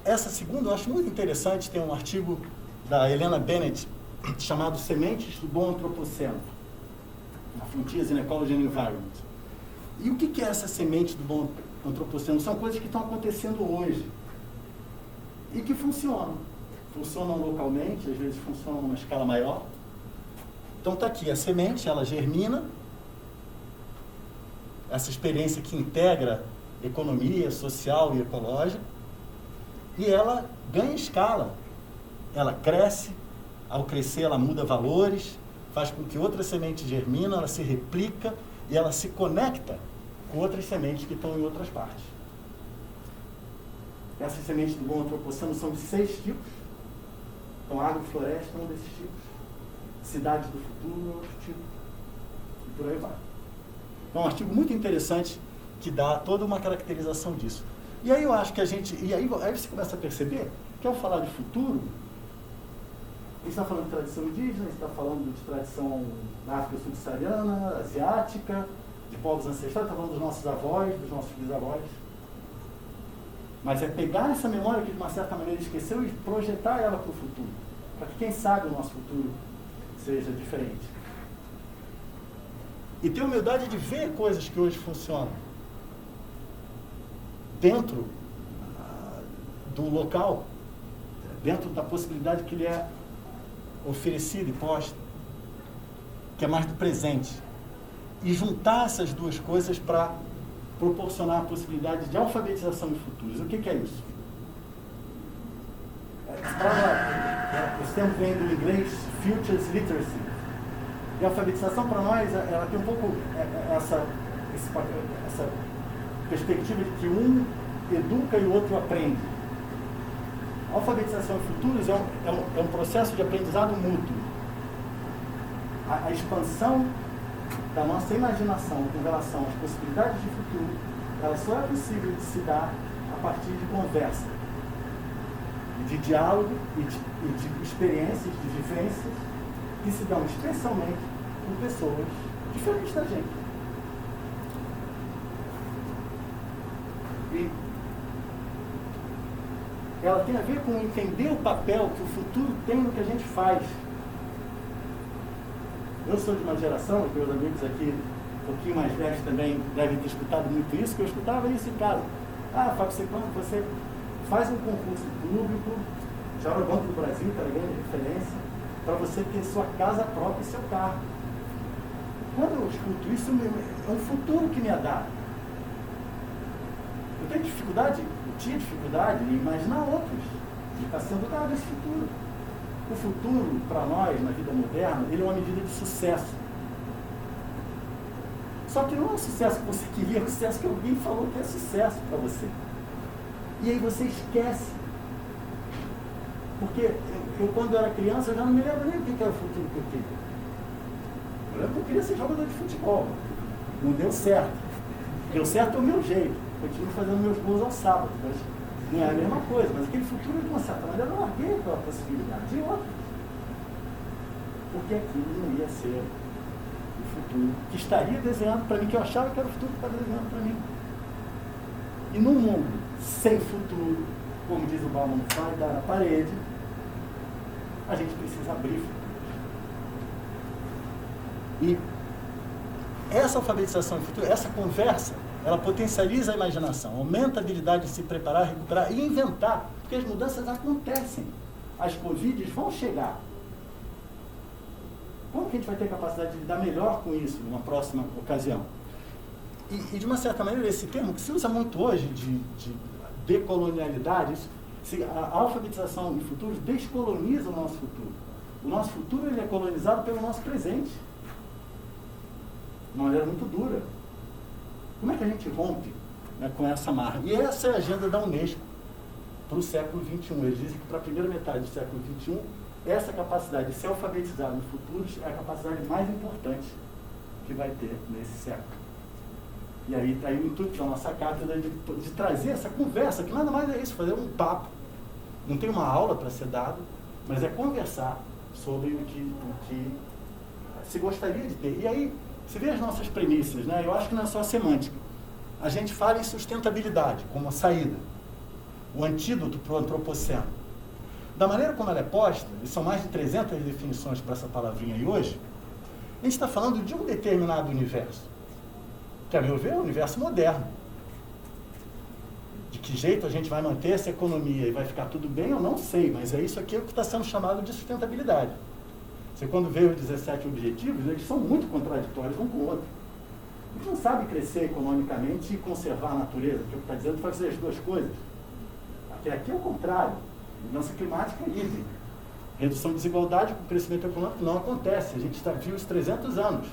Essa segunda eu acho muito interessante, tem um artigo da Helena Bennett chamado Sementes do Bom Antropoceno, na Frontiers in Ecology and Environment. E o que é essa semente do bom antropoceno? São coisas que estão acontecendo hoje e que funcionam. Funcionam localmente, às vezes funcionam numa escala maior. Então está aqui, a semente, ela germina, essa experiência que integra economia social e ecológica, e ela ganha escala, ela cresce, ao crescer ela muda valores, faz com que outra semente germina, ela se replica e ela se conecta com outras sementes que estão em outras partes. Essas sementes do bom antropoceno são de 6 tipos, Então, agrofloresta é um desses tipos, cidades do futuro é outro tipo, e por aí vai. Então, é um artigo muito interessante que dá toda uma caracterização disso. E aí eu acho que a gente, aí você começa a perceber que ao falar de futuro, a gente está falando de tradição indígena, a gente está falando de tradição da África subsaariana, asiática, de povos ancestrais, está falando dos nossos avós, dos nossos bisavós. Mas é pegar essa memória que de uma certa maneira esqueceu e projetar ela para o futuro, para que quem sabe o nosso futuro seja diferente. E ter humildade de ver coisas que hoje funcionam dentro do local, dentro da possibilidade que lhe é oferecida e posta, que é mais do presente. E juntar essas duas coisas para proporcionar a possibilidade de alfabetização em futuros. O que é isso? Esse termo vem do inglês Futures Literacy. E a alfabetização para nós, ela tem um pouco essa perspectiva de que um educa e o outro aprende. A alfabetização em futuros é um processo de aprendizado mútuo. A expansão da nossa imaginação com relação às possibilidades de futuro, ela só é possível de se dar a partir de conversa, de diálogo e de experiências, de vivências que se dão especialmente com pessoas diferentes da gente. E ela tem a ver com entender o papel que o futuro tem no que a gente faz. Eu sou de uma geração, os meus amigos aqui, um pouquinho mais velhos também, devem ter escutado muito isso, que eu escutava isso em casa. Fábio, quando você faz um concurso público, já no Banco do Brasil, que era grande referência, para você ter sua casa própria e seu carro. Quando eu escuto isso, é um futuro que me é dado. Eu tenho dificuldade, eu tinha dificuldade em imaginar outros, de estar sendo dado esse futuro. O futuro, para nós, na vida moderna, ele é uma medida de sucesso. Só que não é um sucesso que você queria, é um sucesso que alguém falou que é sucesso para você. E aí você esquece. Porque eu quando era criança, eu já não me lembro nem o que era o futuro que eu queria. Eu lembro que eu queria ser jogador de futebol. Não deu certo. Deu certo o meu jeito. Continuo fazendo meus gols ao sábado, mas não é a mesma coisa. Mas aquele futuro, de uma certa maneira, eu larguei aquela possibilidade de outra. Porque aquilo não ia ser o futuro que estaria desenhando para mim, que eu achava que era o futuro que estava desenhando para mim. E num mundo sem futuro, como diz o Bauman, vai dar na parede, a gente precisa abrir futuros. E essa alfabetização em futuro, essa conversa, ela potencializa a imaginação, aumenta a habilidade de se preparar, recuperar e inventar, porque as mudanças acontecem. As Covids vão chegar. Como que a gente vai ter capacidade de lidar melhor com isso numa próxima ocasião? E de uma certa maneira, esse termo que se usa muito hoje de decolonialidade, a alfabetização em futuros descoloniza o nosso futuro. O nosso futuro ele é colonizado pelo nosso presente. De uma maneira muito dura. Como é que a gente rompe, né, com essa marra? E essa é a agenda da Unesco para o século XXI. Eles dizem que para a primeira metade do século XXI, essa capacidade de se alfabetizar no futuro é a capacidade mais importante que vai ter nesse século. E aí está aí o intuito da nossa cátedra de trazer essa conversa, que nada mais é isso, fazer um papo. Não tem uma aula para ser dado, mas é conversar sobre o que se gostaria de ter. E aí, você vê as nossas premissas, né? Eu acho que não é só semântica. A gente fala em sustentabilidade como a saída, o antídoto para o antropoceno. Da maneira como ela é posta, e são mais de 300 definições para essa palavrinha aí hoje, a gente está falando de um determinado universo, que, a meu ver, é o universo moderno. De que jeito a gente vai manter essa economia e vai ficar tudo bem, eu não sei, mas é isso aqui que está sendo chamado de sustentabilidade. Você, quando vê os 17 objetivos, eles são muito contraditórios um com o outro. A gente não sabe crescer economicamente e conservar a natureza, porque o que está dizendo é fazer as duas coisas. Aqui é o contrário. Mudança climática é hídrica. Redução de desigualdade com crescimento econômico não acontece. A gente viu isso 300 anos.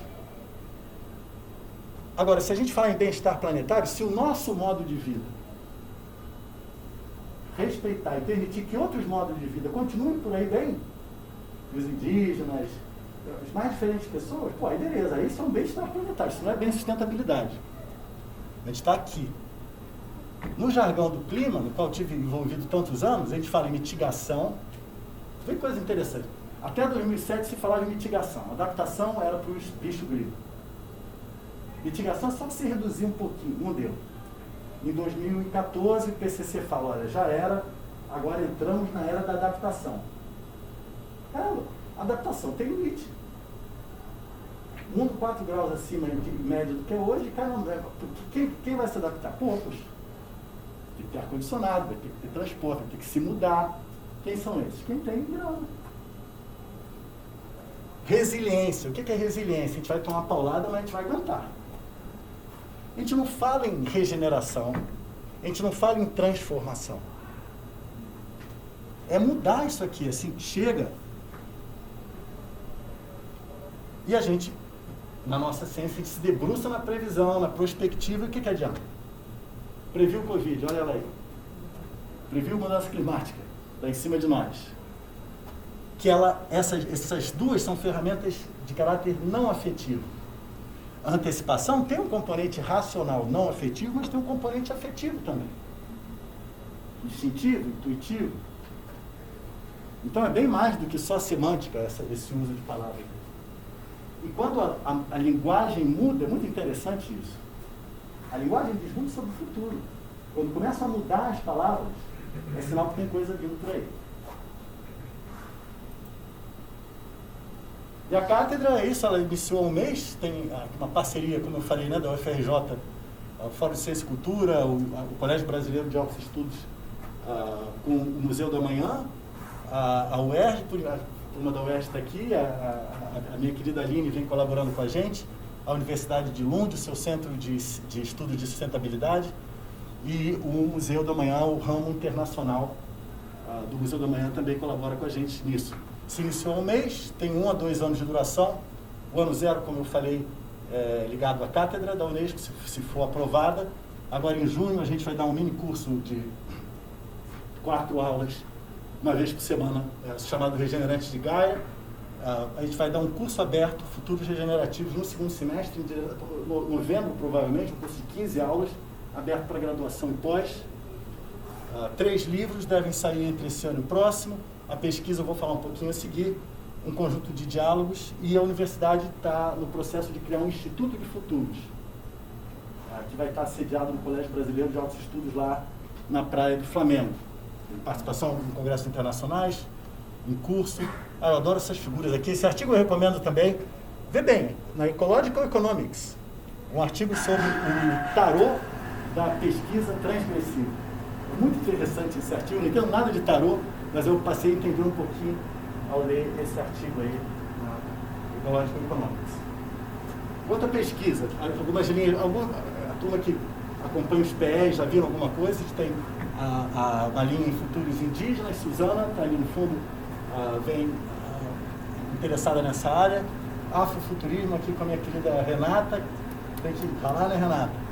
Agora, se a gente falar em bem-estar planetário, se o nosso modo de vida respeitar e permitir que outros modos de vida continuem por aí bem, os indígenas, as mais diferentes pessoas, pô, aí beleza, aí isso é um bem-estar planetário, isso não é bem sustentabilidade. A gente está aqui. No jargão do clima, no qual eu tive envolvido tantos anos, a gente fala em mitigação. Vem coisa interessante. Até 2007 se falava em mitigação. Adaptação era para os bichos grilos. Mitigação só se reduzir um pouquinho, não deu. Em 2014 o PCC falou, olha, já era, agora entramos na era da adaptação. Caramba, adaptação tem limite. Mundo 4 graus acima de média do que é hoje, caramba, quem vai se adaptar? Poucos. Tem que ter ar-condicionado, vai ter que ter transporte, vai ter que se mudar. Quem são esses? Quem tem grana. Resiliência. O que é resiliência? A gente vai tomar paulada, mas a gente vai aguentar. A gente não fala em regeneração, a gente não fala em transformação. É mudar isso aqui, assim, chega. E a gente, na nossa ciência, a gente se debruça na previsão, na prospectiva, e o que adianta? Previu o Covid, olha ela aí. Previu mudança climática, lá em cima de nós. Que essas duas são ferramentas de caráter não afetivo. A antecipação tem um componente racional não afetivo, mas tem um componente afetivo também. Instintivo, intuitivo. Então é bem mais do que só semântica esse uso de palavras. E quando a linguagem muda, é muito interessante isso. A linguagem diz muito sobre o futuro. Quando começa a mudar as palavras, é sinal que tem coisa vindo por aí. E a cátedra é isso, ela iniciou há um mês, tem uma parceria, como eu falei, né, da UFRJ, o Fórum de Ciência e Cultura, o Colégio Brasileiro de Altos Estudos, com o Museu da Manhã, a UERJ, a turma da UERJ está aqui, a minha querida Aline vem colaborando com a gente, a Universidade de Lund, o seu Centro de Estudo de Sustentabilidade, e o Museu da Manhã, o ramo internacional do Museu da Manhã também colabora com a gente nisso. Se iniciou há um mês, tem 1 a 2 anos de duração. O ano 0, como eu falei, é ligado à cátedra da Unesco, se for aprovada. Agora, em junho, a gente vai dar um mini curso de 4 aulas, uma vez por semana, chamado Regenerantes de Gaia. A gente vai dar um curso aberto, Futuros Regenerativos, no segundo semestre, em novembro, provavelmente, um curso de 15 aulas, aberto para graduação e pós. 3 livros devem sair entre esse ano e o próximo. A pesquisa eu vou falar um pouquinho a seguir, um conjunto de diálogos, e a universidade está no processo de criar um Instituto de Futuros, que vai estar sediado no Colégio Brasileiro de Altos Estudos lá na Praia do Flamengo. Tem participação em congressos internacionais, em curso. Eu adoro essas figuras aqui. Esse artigo eu recomendo também. Vê bem, na Ecological Economics, um artigo sobre o tarô da pesquisa transgressiva. Muito interessante esse artigo, não entendo nada de tarô, mas eu passei a entender um pouquinho ao ler esse artigo aí na Ecological Economics. Outra pesquisa, algumas linhas, a turma que acompanha os PEs já viram alguma coisa, a gente tem uma linha em futuros indígenas, Suzana está ali no fundo, vem interessada nessa área, afrofuturismo aqui com a minha querida Renata, tem que falar, né, Renata?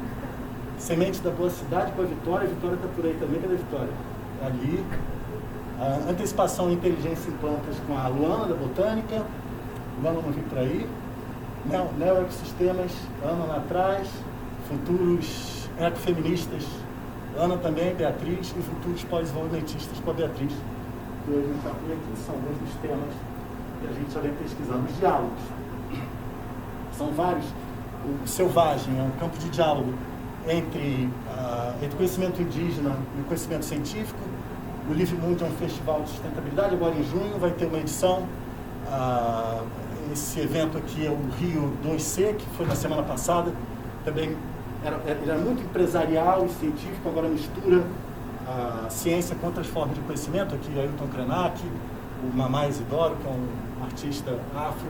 Semente da Boa Cidade com a Vitória está por aí também, cadê a Vitória? Ali. Antecipação e inteligência em plantas com a Luana da Botânica, Luana não vem por aí. Neoecossistemas, Ana lá atrás, futuros ecofeministas, Ana também, Beatriz, e futuros pós-desenvolvimentistas com a Beatriz, que hoje não está por aqui. São alguns dos temas que a gente já vem pesquisando. Os diálogos são vários. O Selvagem é um campo de diálogo entre conhecimento indígena e o conhecimento científico. O Livre Mundo é um festival de sustentabilidade, agora em junho vai ter uma edição. Esse evento aqui é o Rio 2C, que foi na semana passada. Também era muito empresarial e científico, agora mistura a ciência com outras formas de conhecimento. Aqui o Ailton Krenak, o Mamá Isidoro, que é um artista afro.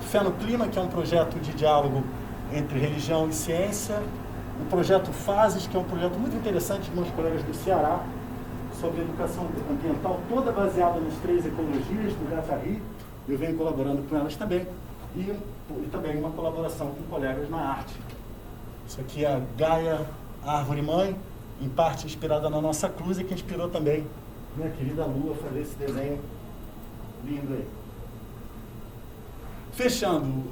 Fé no Clima, que é um projeto de diálogo entre religião e ciência. O projeto Fases, que é um projeto muito interessante de meus colegas do Ceará, sobre educação ambiental, toda baseada nas 3 ecologias do Guattari. Eu venho colaborando com elas também. E também uma colaboração com colegas na arte. Isso aqui é a Gaia Árvore Mãe, em parte inspirada na nossa cruz e que inspirou também minha querida Lu a fazer esse desenho lindo aí. Fechando,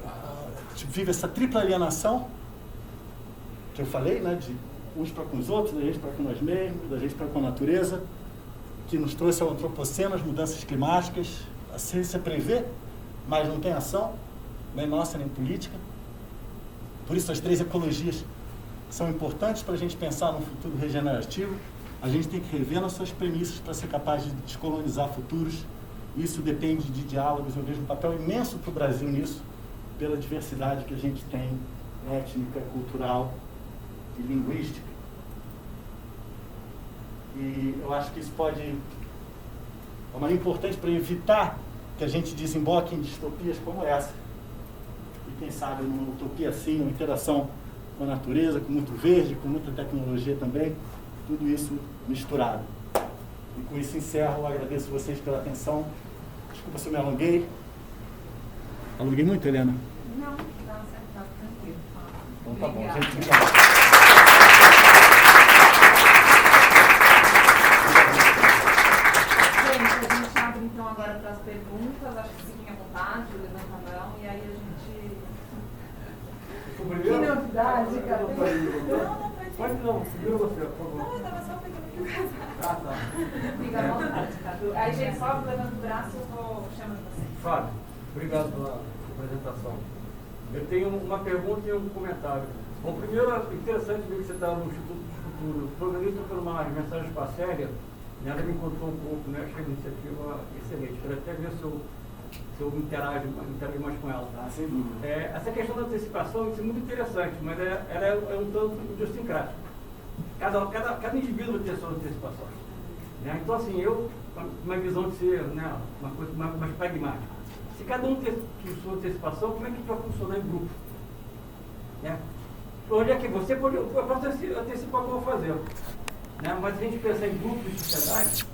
vive essa tripla alienação que eu falei, né, de uns para com os outros, da gente para com nós mesmos, da gente para com a natureza, que nos trouxe ao antropoceno, as mudanças climáticas. A ciência prevê, mas não tem ação, nem nossa, nem política. Por isso as 3 ecologias são importantes para a gente pensar num futuro regenerativo. A gente tem que rever nossas premissas para ser capaz de descolonizar futuros. Isso depende de diálogos. Eu vejo um papel imenso para o Brasil nisso, pela diversidade que a gente tem, étnica, cultural e linguística. E eu acho que isso pode... é uma maneira importante para evitar que a gente desemboque em distopias como essa. E quem sabe numa utopia assim, uma interação com a natureza, com muito verde, com muita tecnologia também, tudo isso misturado. E com isso encerro, agradeço vocês pela atenção. Desculpa se eu me alonguei. Alonguei muito, Helena? Não, tá tranquilo. Então tá bom, Obrigada. gente. Obrigado. Gente, a gente abre então agora para as perguntas. Acho que fiquem à vontade, levanta a mão e aí a gente... Que novidade, cara. Não, pode não, primeiro você, por favor. Não, eu estava só pegando aqui o casaco. Tá. Fica à vontade, Cadu. Aí, gente, só levando o braço, eu vou chamando você. Fábio, obrigado pela apresentação. Eu tenho uma pergunta e um comentário. Bom, primeiro, é interessante ver que você está no Instituto do Futuro. Organiza por uma mensagem espacial, ela me contou um pouco, né? Achei a iniciativa excelente. Quero até ver se eu interajo mais com ela. Tá, sem dúvida. Essa questão da antecipação é muito interessante, mas ela é um tanto idiosincrática. Cada indivíduo vai ter a sua antecipação. Né? Então, assim, uma visão de ser, né, uma coisa mais pragmática. Se cada um tem sua antecipação, como é que a gente vai funcionar em grupo? Né? Onde é que você pode... Eu posso antecipar o que eu vou fazer. Né? Mas se a gente pensar em grupos de sociedade,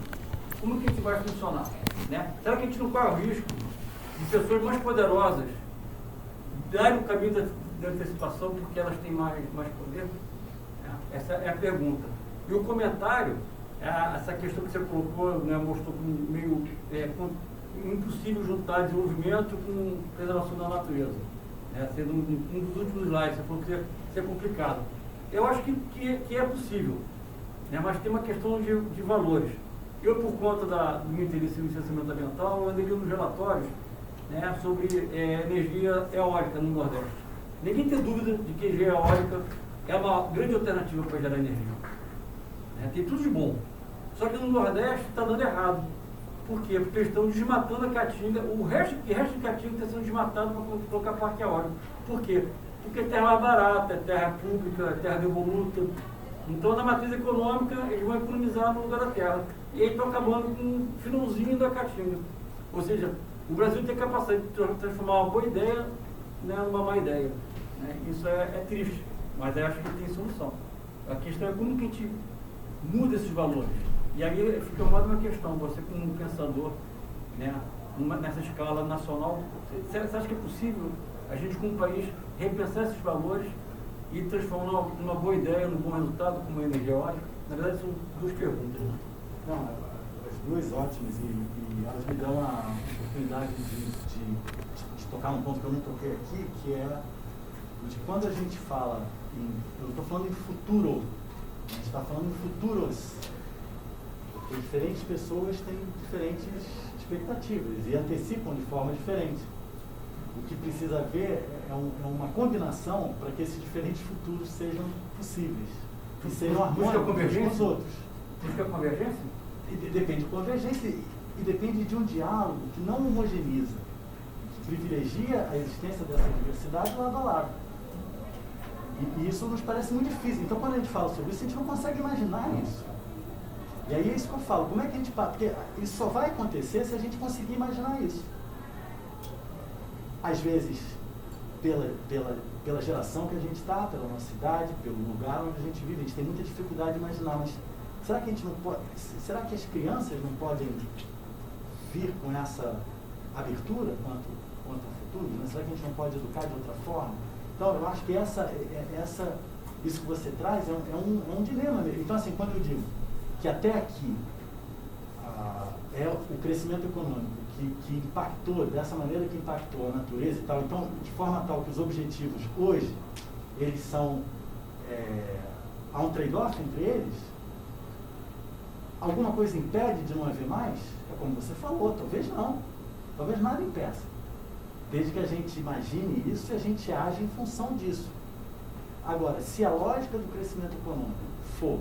como que a gente vai funcionar? Né? Será que a gente não corre o risco de pessoas mais poderosas darem o caminho da antecipação porque elas têm mais poder? Essa é a pergunta. E o comentário, essa questão que você colocou, né, mostrou como meio impossível juntar desenvolvimento com preservação da natureza. Sendo um dos últimos slides, você falou que isso é complicado. Eu acho que é possível, né, mas tem uma questão de valores. Eu, por conta do meu interesse em licenciamento ambiental, eu andei nos relatórios, né, sobre energia eólica no Nordeste. Ninguém tem dúvida de que energia eólica é uma grande alternativa para gerar energia. Tem tudo de bom. Só que no Nordeste está dando errado. Por quê? Porque eles estão desmatando a Caatinga. O resto de Caatinga está sendo desmatado para colocar parque eólico. Por quê? Porque é terra mais barata, é terra pública, é terra devoluta. Então, na matriz econômica, eles vão economizar no lugar da terra. E aí estão acabando com um finalzinho da Caatinga. Ou seja, o Brasil tem capacidade de transformar uma boa ideia, né, numa má ideia. Né? Isso é triste, mas eu acho que tem solução. A questão é como que a gente muda esses valores. E aí fica mais uma questão, você como pensador, né, nessa escala nacional, você acha que é possível a gente como país repensar esses valores e transformar numa boa ideia, num bom resultado, como a energia eólica? Na verdade, são duas perguntas. Né? Não, as duas ótimas e elas me dão a oportunidade de tocar num ponto que eu não toquei aqui, que é de quando a gente fala eu estou falando em futuro, a gente está falando em futuros, porque diferentes pessoas têm diferentes expectativas e antecipam de forma diferente. O que precisa haver é uma combinação para que esses diferentes futuros sejam possíveis e sejam harmônicos com os outros. Busca convergência? Depende de convergência e depende de um diálogo que não homogeniza, que privilegia a existência dessa diversidade lado a lado. E isso nos parece muito difícil. Então, quando a gente fala sobre isso, a gente não consegue imaginar isso. E aí é isso que eu falo. Como é que a gente... Porque isso só vai acontecer se a gente conseguir imaginar isso. Às vezes, pela geração que a gente está, pela nossa cidade, pelo lugar onde a gente vive, a gente tem muita dificuldade de imaginar, mas será que a gente não pode... Será que as crianças não podem vir com essa abertura quanto ao futuro? Mas será que a gente não pode educar de outra forma? Então, eu acho que essa isso que você traz é um dilema mesmo. Então, assim, quando eu digo que até aqui é o crescimento econômico que impactou, dessa maneira que impactou a natureza e tal, então, de forma tal que os objetivos hoje, eles são, há um trade-off entre eles, alguma coisa impede de não haver mais? É como você falou, talvez não, talvez nada impeça, desde que a gente imagine isso e a gente age em função disso. Agora, se a lógica do crescimento econômico for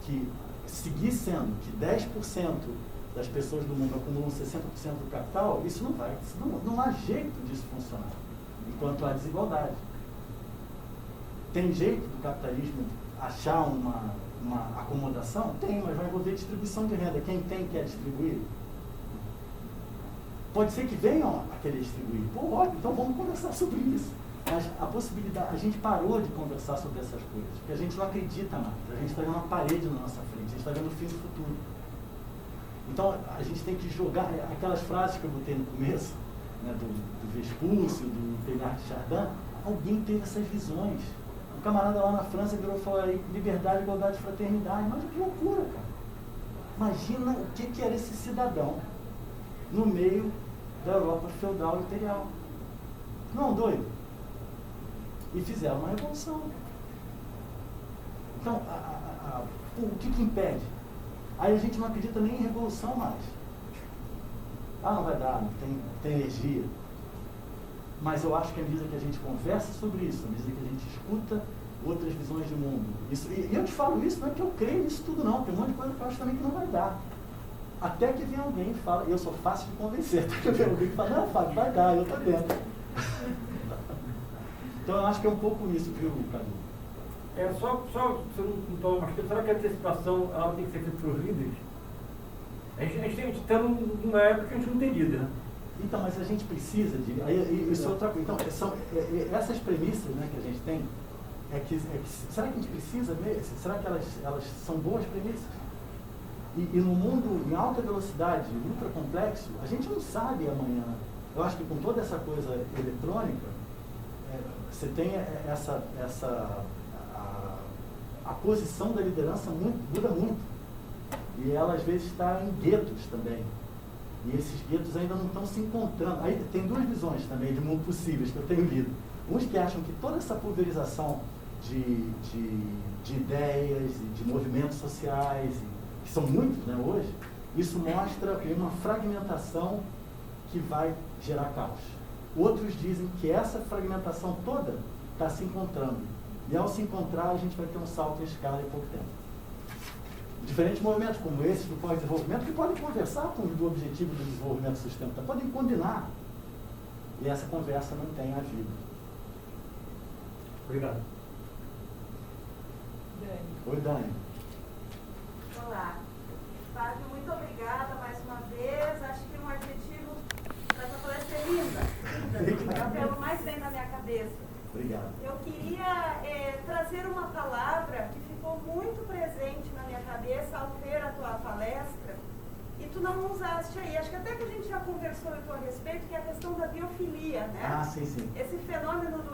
que seguir sendo que 10% das pessoas do mundo acumulam 60% do capital, isso não vai, não há jeito disso funcionar, enquanto há desigualdade. Tem jeito do capitalismo achar uma acomodação? Tem, mas vai envolver distribuição de renda. Quem tem quer distribuir? Pode ser que venham a querer distribuir. Pô, óbvio, então vamos conversar sobre isso. Mas a possibilidade, a gente parou de conversar sobre essas coisas, porque a gente não acredita mais. A gente está vendo uma parede na nossa frente, a gente está vendo o fim do futuro. Então, a gente tem que jogar aquelas frases que eu botei no começo, né, do Vespúcio, do Teilhard de Chardin. Alguém teve essas visões. Um camarada lá na França virou e falou aí, liberdade, igualdade, fraternidade. Mas que loucura, cara. Imagina o que era esse cidadão no meio da Europa feudal e imperial. Não, doido. E fizeram uma revolução. Então, o que impede? Aí a gente não acredita nem em revolução mais. Não vai dar, não tem energia. Mas eu acho que à medida que a gente conversa sobre isso, à medida que a gente escuta outras visões de mundo, e eu te falo isso, não é que eu creio nisso tudo não, tem um monte de coisa que eu acho também que não vai dar. Até que vem alguém e fala, eu sou fácil de convencer, até que vem alguém e fala, não, Fábio, vai dar, eu tô dentro. Então eu acho que é um pouco isso, viu, Cadu? Só se eu não estou, mas será que a antecipação ela tem que ser feita pelos líderes? A gente está numa época que a gente não tem líder, né? Então, mas a gente precisa de... Isso é outra coisa. Então, essas premissas, né, que a gente tem, será que a gente precisa mesmo? Será que elas são boas premissas? E no mundo em alta velocidade, ultra complexo, a gente não sabe amanhã. Eu acho que com toda essa coisa eletrônica, você tem a posição da liderança muda muito. E ela às vezes está em guetos também. E esses guetos ainda não estão se encontrando. Aí tem duas visões também de mundo possíveis que eu tenho lido. Uns que acham que toda essa pulverização de ideias e de movimentos sociais, que são muitos, né, hoje, isso mostra uma fragmentação que vai gerar caos. Outros dizem que essa fragmentação toda está se encontrando. E ao se encontrar, a gente vai ter um salto em escala em pouco tempo. Diferentes movimentos como esse do pós-desenvolvimento que podem conversar com o objetivo do desenvolvimento sustentável, podem combinar. E essa conversa não tem havido. Obrigado. Dani. Oi, Dani. Olá. Fábio, muito obrigada mais uma vez. Acho que um adjetivo para essa palestra é linda. É o que eu mais vem na minha cabeça. Obrigado. Eu queria trazer uma palavra que ficou muito presente na minha cabeça ao ver a tua palestra e tu não usaste aí. Acho que até que a gente já conversou a teu respeito, que é a questão da biofilia, né? Ah, sim, sim. Esse fenômeno que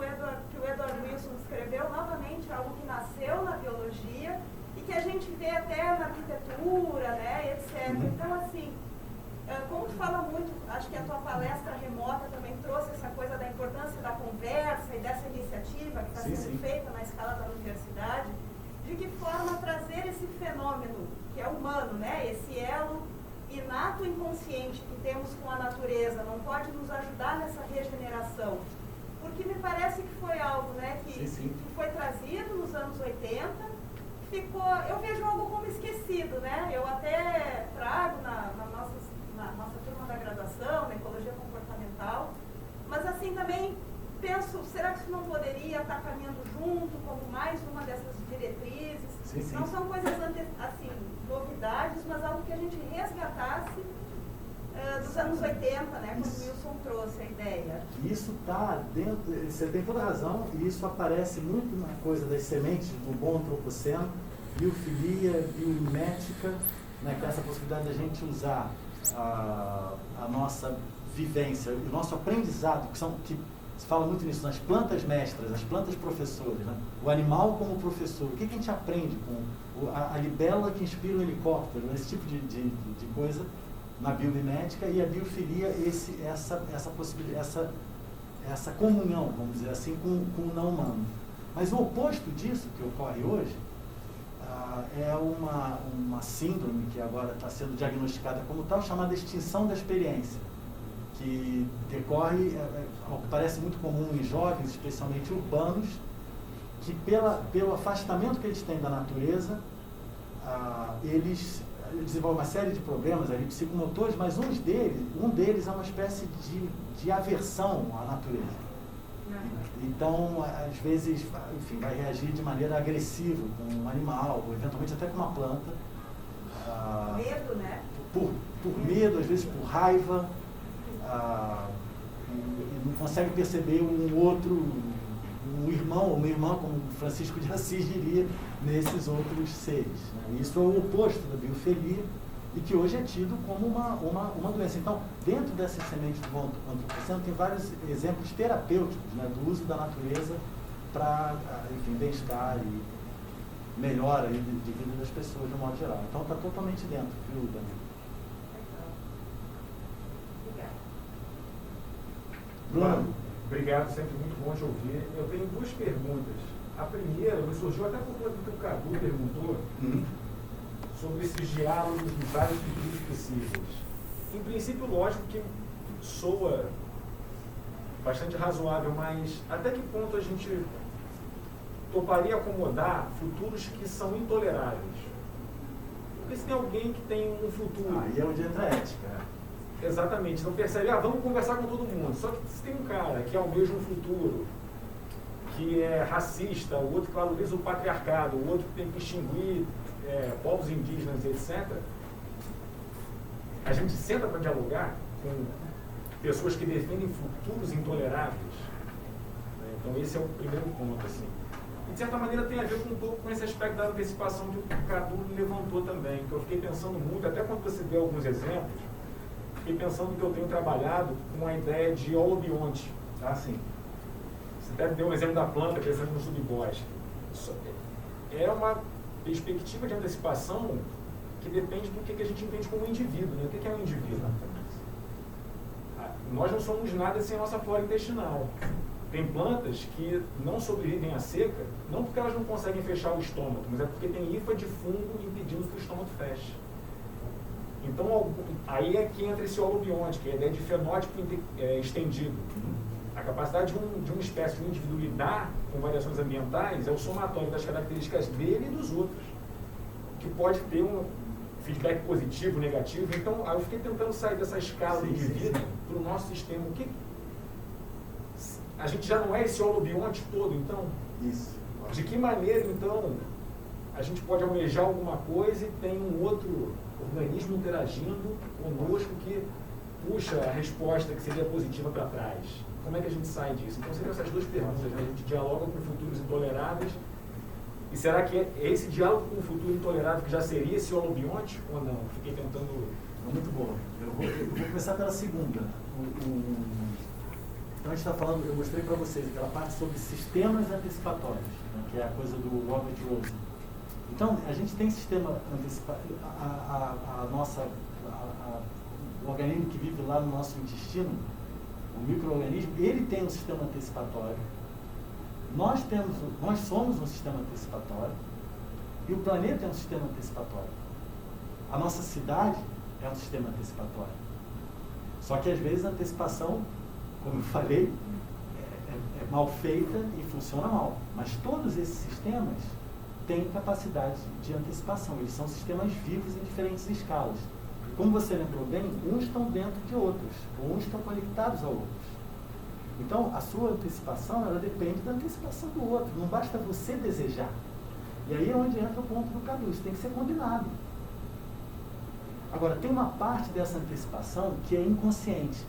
o Edward Wilson descreveu, novamente, algo que nasceu na biologia e que a gente vê até na arquitetura, né, etc. Então, assim, como tu fala muito, acho que a tua palestra remota também trouxe essa coisa da importância da conversa e dessa iniciativa que está sendo feita na escala da universidade, de que forma trazer esse fenômeno que é humano, né, esse elo inato inconsciente que temos com a natureza, não pode nos ajudar nessa regeneração? Porque me parece que foi algo, né, que foi trazido nos anos 80, eu vejo algo como esquecido, né? Eu até trago na nossa turma da graduação, na ecologia comportamental, mas assim também penso, será que isso não poderia estar caminhando junto como mais uma dessas diretrizes? Não são coisas assim, novidades, mas algo que a gente resgatasse dos anos 80, né, quando o Wilson trouxe a ideia. Isso está dentro, você tem toda a razão, e isso aparece muito na coisa das sementes do bom antropoceno, biofilia, biomimética, né, que é essa possibilidade da gente usar a nossa vivência, o nosso aprendizado, que se fala muito nisso, nas plantas mestras, as plantas professoras, né? O animal como professor. O que a gente aprende com a libélula que inspira o helicóptero, esse tipo de coisa na biomimética, e a biofilia, essa possibilidade, essa comunhão, vamos dizer assim, com o não humano. Mas o oposto disso, que ocorre hoje, é uma síndrome que agora está sendo diagnosticada como tal, chamada extinção da experiência, que decorre, ao que parece muito comum em jovens, especialmente urbanos, que pelo afastamento que eles têm da natureza, eles desenvolvem uma série de problemas ali, psicomotores, mas um deles é uma espécie de aversão à natureza. Então, às vezes, enfim, vai reagir de maneira agressiva com um animal, ou eventualmente até com uma planta. Medo, né? Por medo, às vezes por raiva, não consegue perceber um irmão ou uma irmã, como Francisco de Assis diria, nesses outros seres. Né? Isso é o oposto da biofilia, e que hoje é tido como uma doença. Então, dentro dessas sementes do antropoceno, tem vários exemplos terapêuticos, né, do uso da natureza para, enfim, bem-estar e melhora de vida das pessoas de um modo geral. Então, está totalmente dentro, viu, Daniel? Obrigada. Obrigado, sempre muito bom te ouvir. Eu tenho duas perguntas. A primeira me surgiu até por conta do que o Cadu perguntou, sobre esses diálogos de vários futuros possíveis. Em princípio, lógico que soa bastante razoável, mas até que ponto a gente toparia acomodar futuros que são intoleráveis? Porque se tem alguém que tem um futuro... Aí é onde entra a ética. Exatamente, não percebe, vamos conversar com todo mundo. Só que se tem um cara que almeja um futuro, que é racista, o outro que valoriza o patriarcado, o outro que tem que extinguir povos indígenas, etc., a gente senta para dialogar com pessoas que defendem futuros intoleráveis. Então esse é o primeiro ponto, assim. E, de certa maneira tem a ver com um pouco com esse aspecto da antecipação que o Cadu levantou também, que eu fiquei pensando muito, até quando você deu alguns exemplos, fiquei pensando que eu tenho trabalhado com a ideia de holobionte. Tá? Assim, você deve ter um exemplo da planta, pensando no subbosque. É uma perspectiva de antecipação que depende do que a gente entende como indivíduo. Né? O que é um indivíduo? Nós não somos nada sem a nossa flora intestinal. Tem plantas que não sobrevivem à seca, não porque elas não conseguem fechar o estômago, mas é porque tem hifa de fungo impedindo que o estômago feche. Então, aí é que entra esse holobionte, que é a ideia de fenótipo estendido. A capacidade de uma espécie, de um indivíduo lidar com variações ambientais é o somatório das características dele e dos outros, que pode ter um feedback positivo, negativo. Então, aí eu fiquei tentando sair dessa escala do indivíduo para o nosso sistema. O que a gente já não é esse holobionte todo, então? Isso. De que maneira, então, a gente pode almejar alguma coisa e tem um outro organismo interagindo conosco que puxa a resposta que seria positiva para trás? Como é que a gente sai disso? Então, seriam essas duas perguntas, né? A gente dialoga com futuros intoleráveis, e será que é esse diálogo com o futuro intolerável que já seria esse holobionte ou não? Fiquei tentando... Muito bom. Eu vou começar pela segunda. Então a gente está falando, eu mostrei para vocês aquela parte sobre sistemas antecipatórios, né, que é a coisa do Robert Rosen. Então, a gente tem sistema antecipatório, o organismo que vive lá no nosso intestino, o micro-organismo, ele tem um sistema antecipatório. Nós somos um sistema antecipatório e o planeta é um sistema antecipatório. A nossa cidade é um sistema antecipatório. Só que às vezes a antecipação, como eu falei, é mal feita e funciona mal. Mas todos esses sistemas têm capacidade de antecipação. Eles são sistemas vivos em diferentes escalas. E como você lembrou bem, uns estão dentro de outros, uns estão conectados a outros. Então, a sua antecipação, ela depende da antecipação do outro. Não basta você desejar. E aí é onde entra o ponto do Cadu. Isso tem que ser combinado. Agora, tem uma parte dessa antecipação que é inconsciente.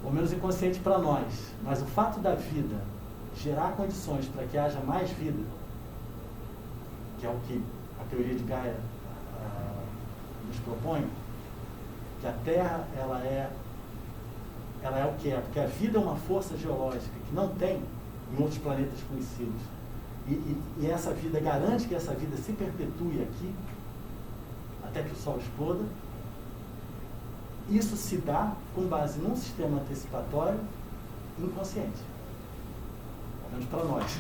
Ou menos inconsciente para nós. Mas o fato da vida gerar condições para que haja mais vida, que é o que a teoria de Gaia nos propõe, que a Terra ela é ela é o que é, porque a vida é uma força geológica que não tem em outros planetas conhecidos. E essa vida garante que essa vida se perpetue aqui, até que o Sol exploda. Isso se dá com base num sistema antecipatório inconsciente. Pelo menos para nós.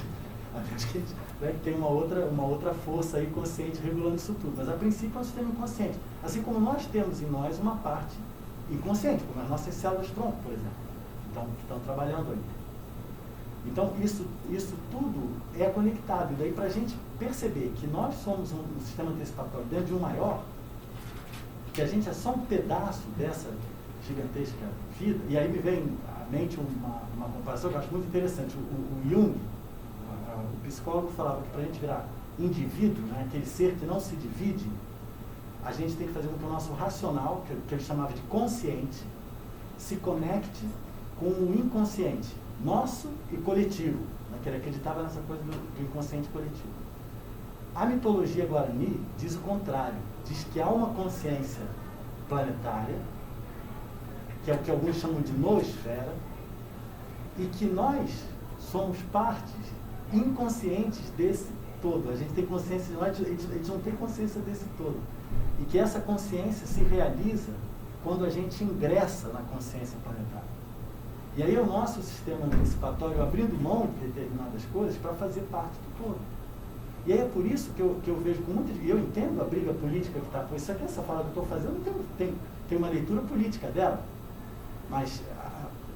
A menos que a gente tem uma outra força aí consciente regulando isso tudo. Mas a princípio é um sistema inconsciente. Assim como nós temos em nós uma parte inconsciente, como as nossas células tronco, por exemplo, que estão trabalhando aí. Então, isso tudo é conectado. E daí, para a gente perceber que nós somos um sistema antecipatório dentro de um maior, que a gente é só um pedaço dessa gigantesca vida, e aí me vem à mente uma comparação que eu acho muito interessante. O Jung, o psicólogo, falava que para a gente virar indivíduo, né, aquele ser que não se divide, a gente tem que fazer com que o nosso racional, que ele chamava de consciente, se conecte com o inconsciente, nosso e coletivo, né, que ele acreditava nessa coisa do inconsciente coletivo. A mitologia guarani diz o contrário, diz que há uma consciência planetária, que é o que alguns chamam de noosfera, e que nós somos partes inconscientes desse todo. A gente tem consciência de nós, a gente não tem consciência desse todo. E que essa consciência se realiza quando a gente ingressa na consciência planetária. E aí o nosso sistema antecipatório abrindo mão de determinadas coisas para fazer parte do todo. E aí é por isso que eu vejo com muito... Eu entendo a briga política que está por isso aqui, essa fala que eu estou fazendo, tem uma leitura política dela. Mas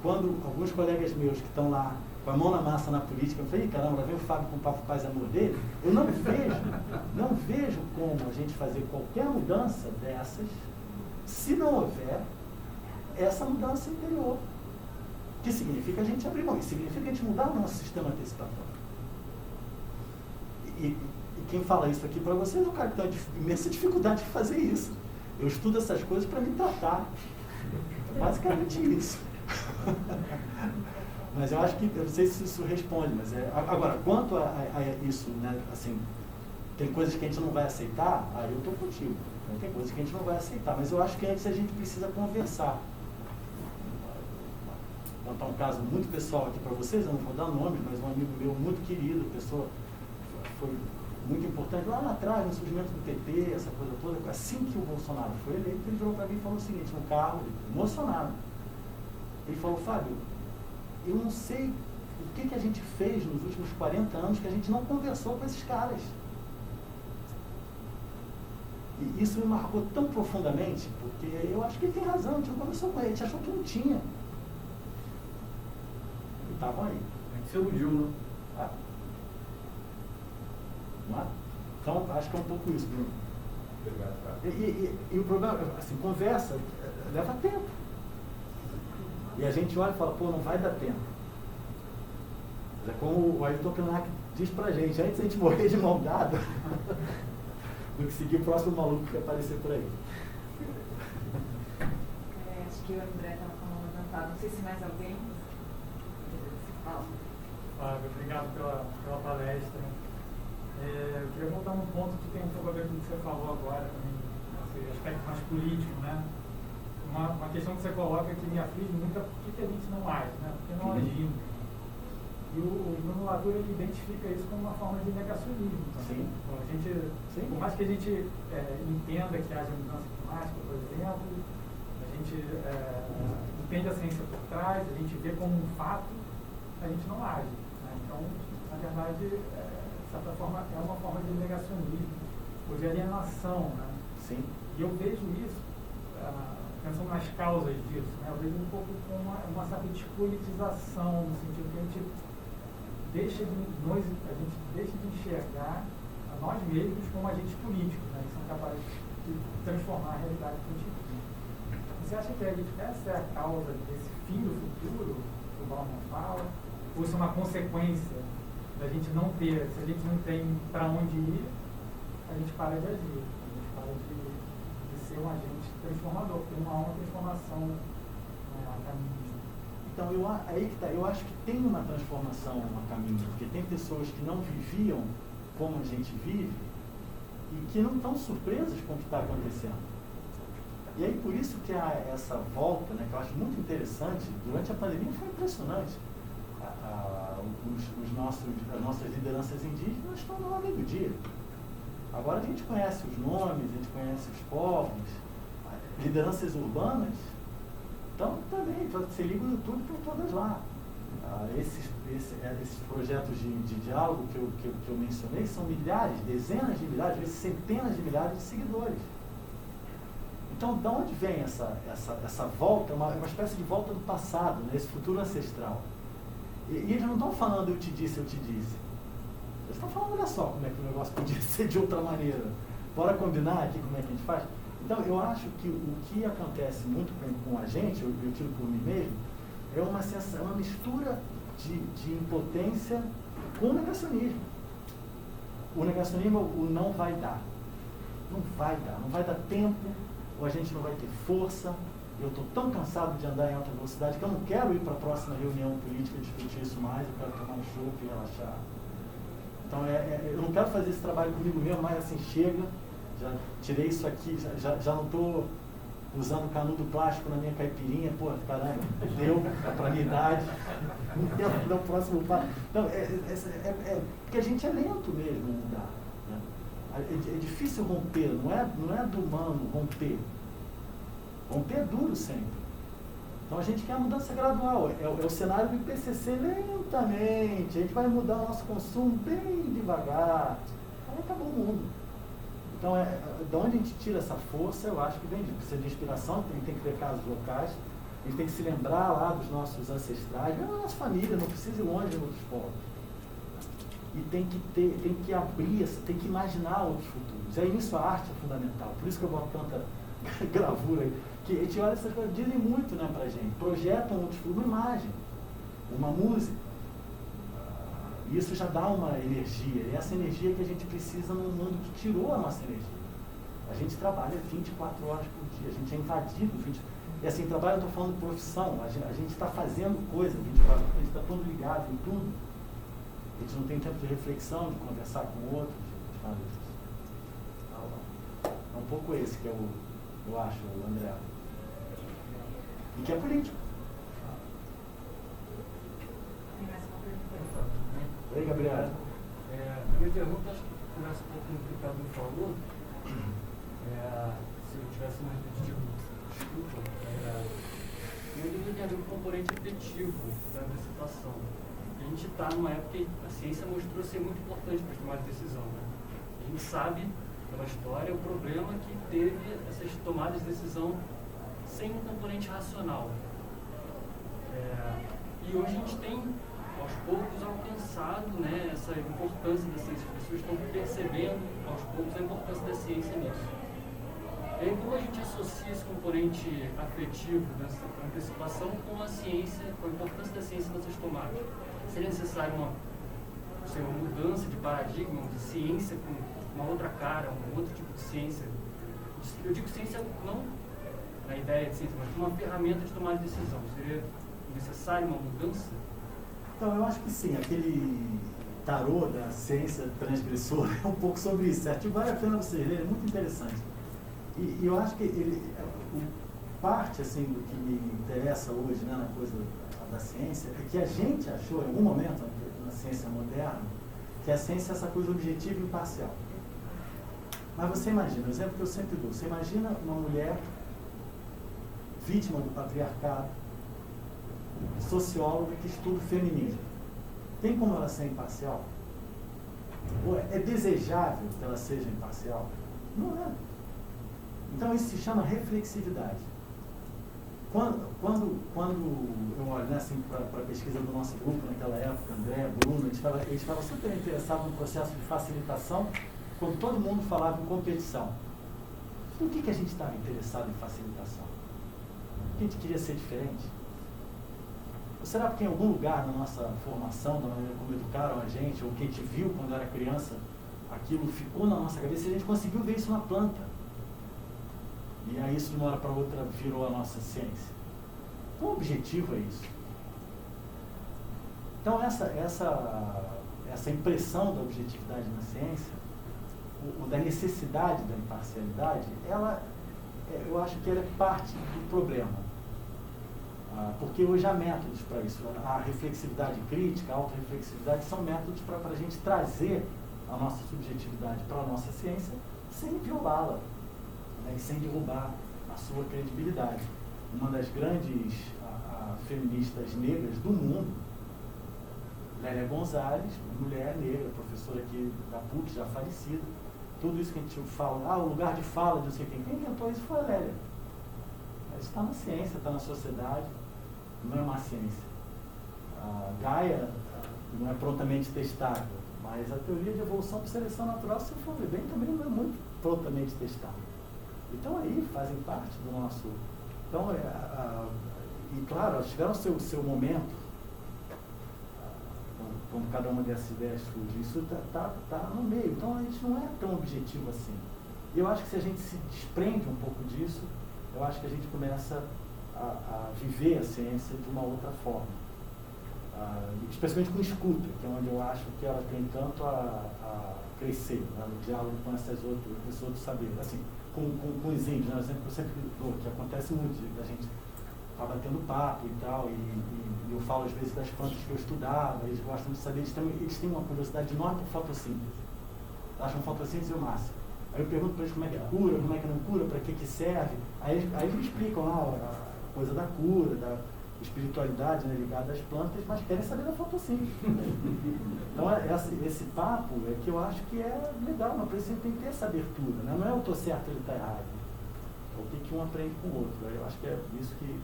quando alguns colegas meus que estão lá com a mão na massa na política, eu falei, caramba, lá vem o Fábio com o Papo Paz e Amor dele, eu não vejo como a gente fazer qualquer mudança dessas se não houver essa mudança interior. Que significa a gente abrir mão, significa a gente mudar o nosso sistema antecipatório. E quem fala isso aqui para vocês é um cara que tem uma imensa dificuldade de fazer isso. Eu estudo essas coisas para me tratar. É basicamente isso. Mas eu acho que, eu não sei se isso responde, mas agora, quanto a isso, né, assim, tem coisas que a gente não vai aceitar, aí eu estou contigo. Tem coisas que a gente não vai aceitar, mas eu acho que antes a gente precisa conversar. Vou contar um caso muito pessoal aqui para vocês, eu não vou dar nomes, mas um amigo meu muito querido, pessoa foi muito importante lá atrás, no surgimento do PT, essa coisa toda. Assim que o Bolsonaro foi eleito, ele virou para mim e falou o seguinte, no carro, emocionado. Ele falou, Fábio, eu não sei o que a gente fez nos últimos 40 anos que a gente não conversou com esses caras. E isso me marcou tão profundamente, porque eu acho que ele tem razão, a gente não conversou com ele, a gente achou que não tinha. E estavam aí. A gente se iludiu, né? Não é? Então, acho que é um pouco isso, Bruno. Obrigado, Fábio. E o problema, assim, conversa leva tempo. E a gente olha e fala, pô, não vai dar tempo. Mas é como o Ayrton Krenak diz pra gente, antes a gente morrer de mão dada do que seguir o próximo maluco que aparecer por aí. Acho que o André estava com a mão levantada. Não sei se mais alguém. Fala. Fábio, obrigado pela palestra. Eu queria voltar num ponto que tem um pouco a ver com o que você falou agora, também, esse aspecto mais político, né? Uma questão que você coloca que me aflige muito é por que a gente não age, né? Porque não agimos. E o Bruno Latour ele identifica isso como uma forma de negacionismo também. Então, por mais que a gente entenda que haja mudança climática, por exemplo, a gente entende a ciência por trás, a gente vê como um fato, a gente não age. Né? Então, na verdade, de certa forma, é uma forma de negacionismo, ou de alienação. Né? Sim. E eu vejo isso, pensando nas causas disso, né? Eu vejo um pouco como uma certa despolitização, no sentido que a gente deixa de enxergar a nós mesmos como agentes políticos, né? Que são capazes de transformar a realidade que a gente vive. Você acha que essa é a causa desse fim do futuro que o Bauman fala? Ou isso é uma consequência da gente não ter, se a gente não tem para onde ir, a gente para de agir, a gente para de ser um agente transformador, porque não há uma transformação a caminho. Então, aí que tá, eu acho que tem uma transformação a caminho, porque tem pessoas que não viviam como a gente vive e que não estão surpresas com o que está acontecendo. E aí, por isso que essa volta, né, que eu acho muito interessante, durante a pandemia foi impressionante. As nossas lideranças indígenas estão na ordem do dia. Agora a gente conhece os nomes, a gente conhece os povos, lideranças urbanas. Então, também, você liga o YouTube, estão todas lá. Esses projetos de diálogo que eu mencionei são milhares, dezenas de milhares, às vezes centenas de milhares de seguidores. Então, de onde vem essa volta, uma espécie de volta do passado, né? Esse futuro ancestral? E eles não estão falando eu te disse, eu te disse. Eles estão falando, olha só como é que o negócio podia ser de outra maneira. Bora combinar aqui como é que a gente faz? Então, eu acho que o que acontece muito com a gente, eu tiro por mim mesmo, é uma mistura de impotência com o negacionismo. O negacionismo, o não vai dar. Não vai dar tempo, ou a gente não vai ter força. Eu estou tão cansado de andar em alta velocidade que eu não quero ir para a próxima reunião política discutir isso mais, eu quero tomar um chopp e relaxar. Então, eu não quero fazer esse trabalho comigo mesmo, mas assim, chega, já tirei isso aqui, já não estou usando canudo plástico na minha caipirinha, pô, caramba, deu para a minha idade, não é o próximo passo. Então, porque a gente é lento mesmo em mudar. Né? É difícil romper, não é do humano romper. Romper é duro sempre. Então a gente quer a mudança gradual, é o cenário do IPCC lentamente, a gente vai mudar o nosso consumo bem devagar, aí acabou o mundo. Então, de onde a gente tira essa força, eu acho que vem de inspiração, tem que ver casos locais, a gente tem que se lembrar lá dos nossos ancestrais, mesmo da nossa família, não precisa ir longe de outros povos. E tem que abrir, tem que imaginar outros futuros. E aí nisso a arte é fundamental, por isso que eu boto tanta gravura aí. Que a gente olha essas coisas, dizem muito, né, pra gente, projetam outros futuros, uma imagem, uma música. E isso já dá uma energia, e essa energia que a gente precisa num mundo que tirou a nossa energia. A gente trabalha 24 horas por dia, a gente é invadido 20. E assim, trabalho, eu estou falando de profissão, a gente está fazendo coisa 24 horas, a gente está todo ligado em tudo. A gente não tem tempo de reflexão, de conversar com outros, de fazer isso. É um pouco esse que eu acho, André. E que é político. Oi, Gabriela. Minha pergunta, acho que começa um pouco no que o Cadu falou. Se eu tivesse mais repetitivo, desculpa. Meu livro tem a ver com o componente afetivo da antecipação. A gente está numa época que a ciência mostrou ser muito importante para tomar decisão. Né? A gente sabe, pela história, o problema que teve essas tomadas de decisão sem um componente racional. E hoje a gente tem, aos poucos, alcançado, né, essa importância da ciência. As pessoas estão percebendo, aos poucos, a importância da ciência nisso. E aí, como a gente associa esse componente afetivo dessa antecipação com a ciência, com a importância da ciência nessas tomadas? Seria necessário uma mudança de paradigma, de ciência com uma outra cara, um outro tipo de ciência? Eu digo ciência não na ideia de ciência, mas como uma ferramenta de tomar decisão. Seria necessário uma mudança? Então, eu acho que sim, aquele tarô da ciência transgressora é um pouco sobre isso, certo? Vale a pena você ler, é muito interessante. E eu acho que parte assim, do que me interessa hoje, né, na coisa da ciência, é que a gente achou, em algum momento, na ciência moderna, que a ciência é essa coisa objetiva e imparcial. Mas você imagina, o exemplo que eu sempre dou, você imagina uma mulher vítima do patriarcado, socióloga que estuda o feminismo. Tem como ela ser imparcial? Ou é desejável que ela seja imparcial? Não é. Então isso se chama reflexividade. Quando eu olho, né, assim, para a pesquisa do nosso grupo naquela época, André, Bruno, eles estavam super interessados no processo de facilitação, quando todo mundo falava em competição. Por que a gente estava interessado em facilitação? Porque a gente queria ser diferente? Ou será porque em algum lugar na nossa formação, da maneira como educaram a gente, ou que a gente viu quando era criança, aquilo ficou na nossa cabeça e a gente conseguiu ver isso na planta? E aí isso de uma hora para outra virou a nossa ciência. Qual o objetivo é isso? Então essa impressão da objetividade na ciência, da necessidade da imparcialidade, ela eu acho que ela é parte do problema. Porque hoje há métodos para isso. A reflexividade crítica, a autorreflexividade são métodos para a gente trazer a nossa subjetividade para a nossa ciência sem violá-la, né, e sem derrubar a sua credibilidade. Uma das grandes feministas negras do mundo, Lélia Gonzalez, mulher negra, professora aqui da PUC, já falecida. Tudo isso que a gente fala, o lugar de fala de não sei quem inventou isso foi a Lélia. Isso está na ciência, está na sociedade, não é uma ciência. A Gaia não é prontamente testável, mas a teoria de evolução por seleção natural, se for ver bem, também não é muito prontamente testável. Então aí fazem parte do nosso... Então, e claro, elas tiveram seu momento, quando cada uma dessas ideias surge, isso está no meio. Então a gente não é tão objetivo assim. E eu acho que se a gente se desprende um pouco disso, eu acho que a gente começa a viver a ciência de uma outra forma. Especialmente com escuta, que é onde eu acho que ela tem tanto a crescer, né, no diálogo com esse outro saber. Assim, com os índios, né, eu sempre dou, que acontece muito, da gente estar batendo papo e tal, e eu falo às vezes das plantas que eu estudava, eles gostam de saber, eles têm uma curiosidade enorme por fotossíntese. Acham fotossíntese o máximo. Aí eu pergunto para eles como é que cura, como é que não cura, para que serve. Aí eles me explicam lá a coisa da cura, da espiritualidade, né, ligada às plantas, mas querem saber da fotossíntese. Então esse papo é que eu acho que é legal, mas por isso tem que ter essa abertura, né? Não é eu estou certo, ele está errado. É o que um aprende com o outro. Eu acho que é isso que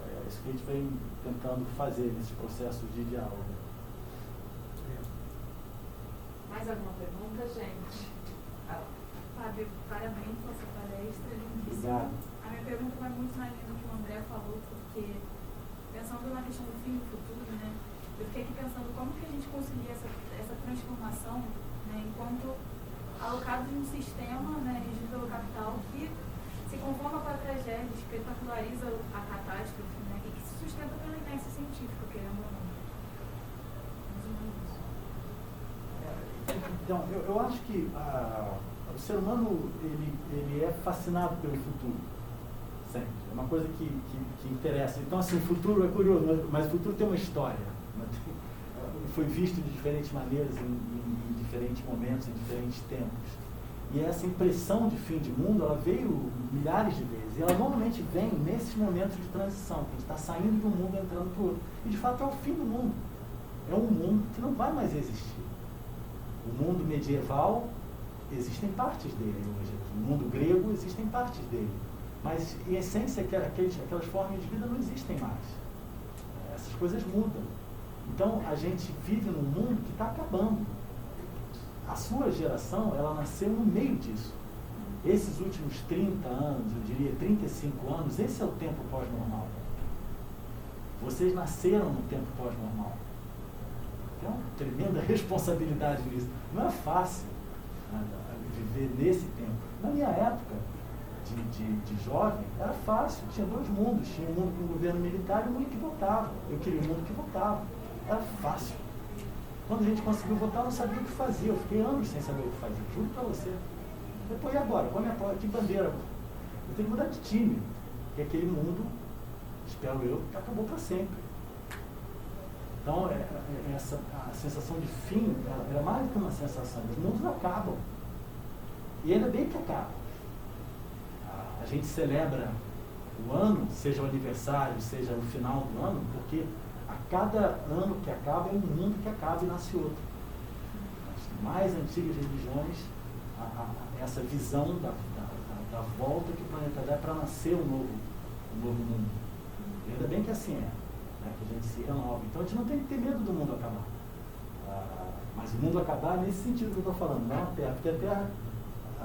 a gente vem tentando fazer nesse processo de diálogo. Mais alguma pergunta, gente? Fábio, parabéns pela sua palestra, lindíssima. Obrigado. A minha pergunta vai muito na linha do que o André falou, porque pensando na questão do fim do futuro, né, eu fiquei aqui pensando como que a gente conseguir essa transformação, né, enquanto alocados em um sistema, né, regido pelo capital que se conforma com a tragédia, espetaculariza a catástrofe, né, e que se sustenta pela inércia científica, querendo ou não. Mais ou menos isso. Então, eu acho que o ser humano ele é fascinado pelo futuro, sempre. É uma coisa que interessa. Então, assim, o futuro é curioso, mas o futuro tem uma história. Foi visto de diferentes maneiras, em diferentes momentos, em diferentes tempos. E essa impressão de fim de mundo, ela veio milhares de vezes. E ela normalmente vem nesses momentos de transição, que a gente está saindo de um mundo e entrando para o outro. E, de fato, é o fim do mundo. É um mundo que não vai mais existir. O mundo medieval, existem partes dele hoje. O mundo grego, existem partes dele. Mas, em essência, aquelas formas de vida não existem mais. Essas coisas mudam. Então, a gente vive num mundo que está acabando. A sua geração, ela nasceu no meio disso. Esses últimos 30 anos, eu diria 35 anos, esse é o tempo pós-normal. Vocês nasceram no tempo pós-normal. Tem uma tremenda responsabilidade nisso. Não é fácil, né, viver nesse tempo. Na minha época de jovem, era fácil. Tinha dois mundos. Tinha um mundo com o governo militar e um mundo que votava. Eu queria um mundo que votava. Era fácil. Quando a gente conseguiu votar, eu não sabia o que fazia. Eu fiquei anos sem saber o que fazer. Juro pra você. Depois, e agora? Qual é a minha que bandeira? Eu tenho que mudar de time. Porque aquele mundo, espero eu, acabou para sempre. Então, a sensação de fim, era mais do que uma sensação. Os mundos acabam. E ainda bem que acabam. A gente celebra o ano, seja o aniversário, seja o final do ano, porque a cada ano que acaba é um mundo que acaba e nasce outro. As mais antigas religiões, essa visão da volta que o planeta dá para nascer um novo mundo. E ainda bem que assim é, né, que a gente se renova. Então a gente não tem que ter medo do mundo acabar. Mas o mundo acabar nesse sentido que eu estou falando, não a Terra. Porque a Terra,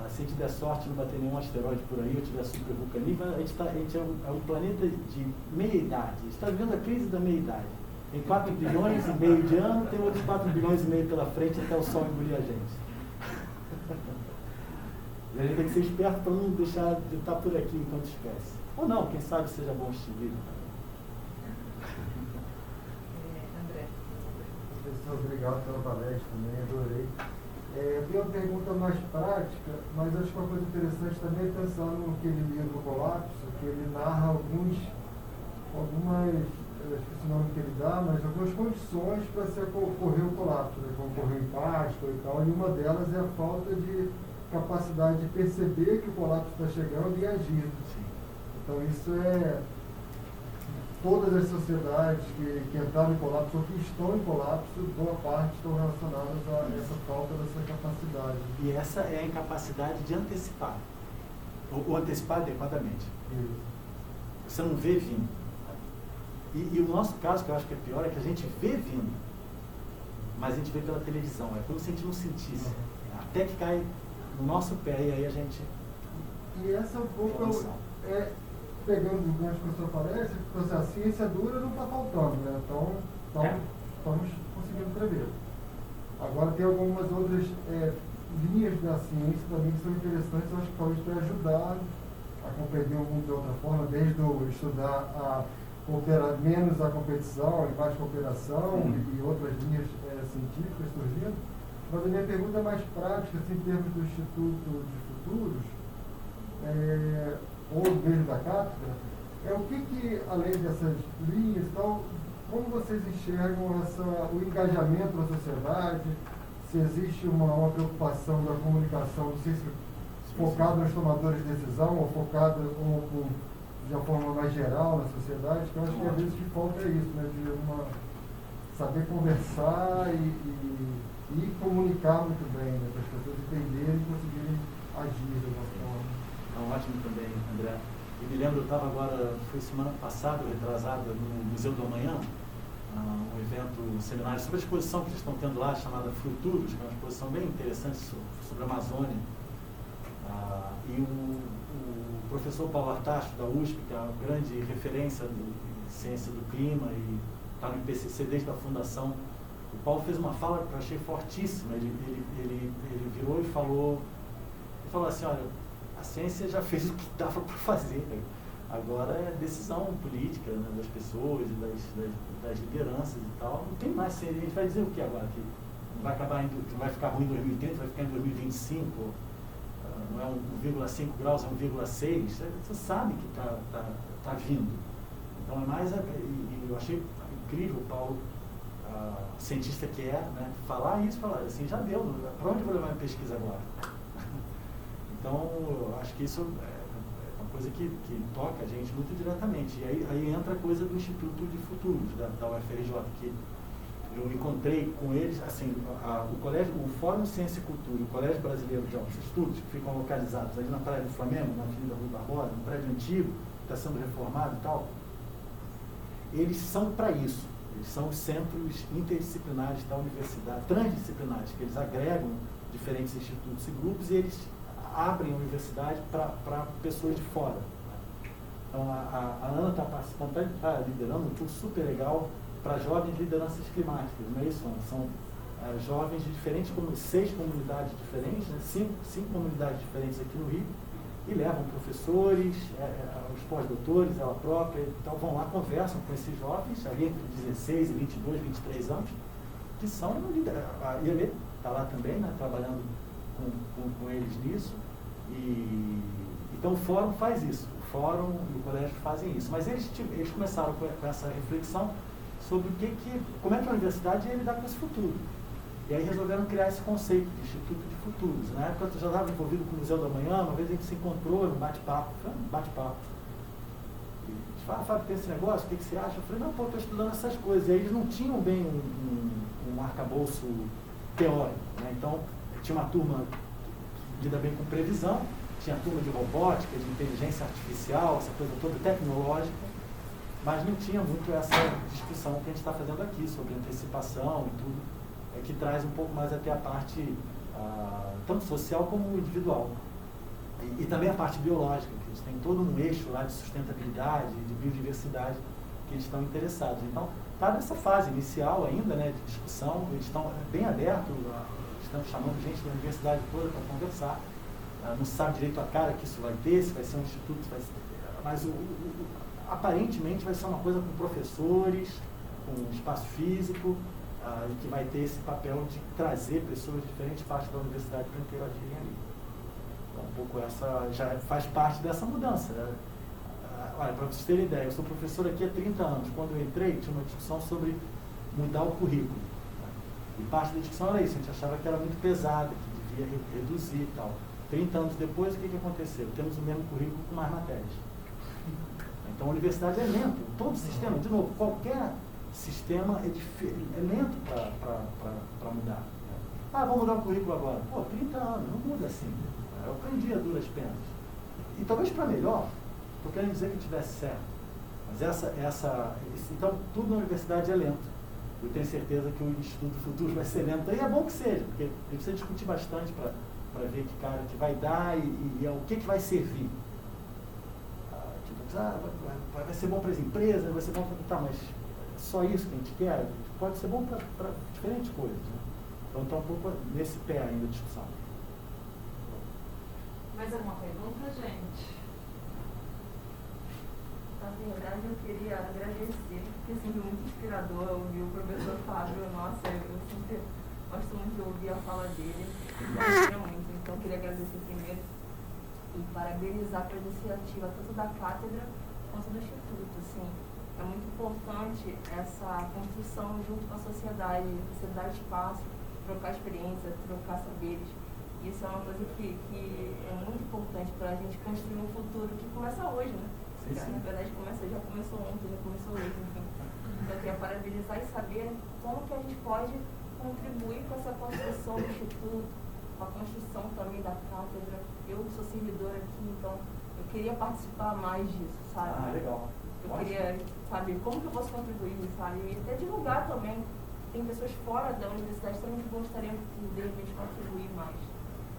se a gente der sorte não bater nenhum asteroide por aí, ou tiver supervulcanismo, a gente é um planeta de meia-idade. A gente está vivendo a crise da meia-idade. Tem 4 bilhões e meio de anos, tem outros 4 bilhões e meio pela frente até o Sol engolir a gente. E a gente tem que ser esperto para não deixar de estar por aqui enquanto espécie. Ou não, quem sabe seja bom estilo. André. Professor, obrigado pela palestra, também adorei. tenho uma pergunta mais prática, mas acho que uma coisa interessante também é pensar naquele livro Colapso, que ele narra algumas, esqueci o nome que ele dá, mas algumas condições para se ocorrer o colapso, né, como ocorrer o impacto e tal, e uma delas é a falta de capacidade de perceber que o colapso está chegando e agir. Então isso é... Todas as sociedades que entraram em colapso ou que estão em colapso, boa parte estão relacionadas a essa falta dessa capacidade. E essa é a incapacidade de antecipar, ou antecipar adequadamente. Você não vê vindo. E o nosso caso, que eu acho que é pior, é que a gente vê vindo, mas a gente vê pela televisão. É como se a gente não sentisse. Até que cai no nosso pé e aí a gente... E essa é um pouco... Pegando o gancho que o senhor parece, porque a ciência dura não está faltando, né? Então, estamos conseguindo prever. Agora tem algumas outras linhas da ciência também que são interessantes, eu acho que pode te ajudar a compreender o mundo de outra forma, desde estudar menos a competição e mais cooperação e outras linhas científicas surgindo. Mas a minha pergunta é mais prática, assim, em termos do Instituto de Futuros, ou mesmo da cátedra, o que além dessas linhas e tal, como vocês enxergam o engajamento da sociedade, se existe uma preocupação da comunicação, não sei se focado nos tomadores de decisão ou focado de uma forma mais geral na sociedade, que eu acho que às vezes que falta isso, né, de saber conversar e comunicar muito bem, né, para as pessoas entenderem e conseguirem agir de uma forma. Ótimo também, André. Eu me lembro, eu estava agora, foi semana passada, retrasada, no Museu do Amanhã, um evento, um seminário sobre a exposição que eles estão tendo lá, chamada Futuros, que é uma exposição bem interessante sobre a Amazônia. E o professor Paulo Artacho, da USP, que é uma grande referência de ciência do clima e está no IPCC desde a fundação, o Paulo fez uma fala que eu achei fortíssima. Ele virou e falou assim, olha, a ciência já fez o que dava para fazer, agora é decisão política, né, das pessoas e das lideranças e tal. Não tem mais ciência. A gente vai dizer o que agora? Que vai acabar que vai ficar ruim em 2030, vai ficar em 2025, não é 1,5 graus, é 1,6. Você sabe que está vindo. Então é mais... E eu achei incrível o Paulo, cientista que é, né, falar assim, já deu, para onde eu vou levar a pesquisa agora? Então, eu acho que isso é uma coisa que toca a gente muito diretamente. E aí entra a coisa do Instituto de Futuros, da UFRJ, que eu encontrei com eles, assim, o Fórum Ciência e Cultura e o Colégio Brasileiro de Altos Estudos, que ficam localizados ali na Praia do Flamengo, na Avenida Rui Barbosa, um prédio antigo, que está sendo reformado e tal, eles são para isso. Eles são os centros interdisciplinares da universidade, transdisciplinares, que eles agregam diferentes institutos e grupos e eles abrem a universidade para pessoas de fora. Então, a Ana está participando, está liderando um curso super legal para jovens lideranças climáticas, não é isso, Ana? São jovens de diferentes, 6 comunidades diferentes, né? 5 comunidades diferentes aqui no Rio, e levam professores, os pós-doutores, ela própria, então vão lá, conversam com esses jovens, ali entre 16 e 22, 23 anos, que são líderes. A IELE está lá também, né, trabalhando com eles nisso, então o fórum faz isso, o fórum e o colégio fazem isso, mas eles começaram com essa reflexão sobre como é que a universidade ia lidar com esse futuro, e aí resolveram criar esse conceito de Instituto de Futuros. Na época eu já estava envolvido com o Museu do Amanhã, uma vez a gente se encontrou num bate-papo, e a gente fala, Fábio, tem esse negócio, o que você acha? Eu falei, não, estou estudando essas coisas, e aí eles não tinham bem um arcabouço teórico, né? Então tinha uma turma que lida bem com previsão, tinha turma de robótica, de inteligência artificial, essa coisa toda tecnológica, mas não tinha muito essa discussão que a gente está fazendo aqui sobre antecipação e tudo, que traz um pouco mais até a parte tanto social como individual. E também a parte biológica, que eles têm todo um eixo lá de sustentabilidade, de biodiversidade, que eles estão interessados. Então, está nessa fase inicial ainda, né, de discussão, eles estão bem abertos, estão chamando gente da universidade toda para conversar, não se sabe direito a cara que isso vai ter, se vai ser um instituto, mas aparentemente vai ser uma coisa com professores, com espaço físico, e que vai ter esse papel de trazer pessoas de diferentes partes da universidade para interagirem ali. Então, um pouco essa já faz parte dessa mudança. Olha, para vocês terem ideia, eu sou professor aqui há 30 anos. Quando eu entrei, tinha uma discussão sobre mudar o currículo. E parte da discussão era isso, a gente achava que era muito pesado, que devia reduzir e tal. 30 anos depois, o que aconteceu? Temos o mesmo currículo com mais matérias. Então a universidade é lento, todo sistema, de novo, qualquer sistema é lento para mudar. Vamos mudar o currículo agora. 30 anos, não muda assim. Eu aprendi a duras penas. E talvez para melhor, estou querendo dizer que tivesse certo. Mas então tudo na universidade é lento. Eu tenho certeza que o Instituto do Futuro vai ser lento. E é bom que seja, porque a gente precisa discutir bastante para ver que cara que vai dar e o que vai servir. Vai ser bom para as empresas, vai ser bom para... Tá, mas é só isso que a gente quer? Pode ser bom para diferentes coisas. Né? Então está um pouco nesse pé ainda a discussão. Mais alguma pergunta, gente? Na verdade, eu queria agradecer, porque é sempre muito inspirador ouvir o professor Fábio. Nossa, eu sempre gosto muito de ouvir a fala dele, me inspira muito. Então, eu queria agradecer primeiro e parabenizar pela iniciativa tanto da cátedra quanto do Instituto. Assim, é muito importante essa construção junto com a sociedade, você dar espaço, trocar experiência, trocar saberes. Isso é uma coisa que é muito importante para a gente construir um futuro que começa hoje, né? Sim, sim. Na verdade, já começou ontem, já começou hoje, enfim. Então, eu queria parabenizar e saber como que a gente pode contribuir com essa construção do Instituto, com a construção também da cátedra. Eu sou servidora aqui, então eu queria participar mais disso, sabe? Legal. Eu queria saber como que eu posso contribuir, sabe? E até divulgar também. Tem pessoas fora da universidade também que gostariam de repente contribuir mais.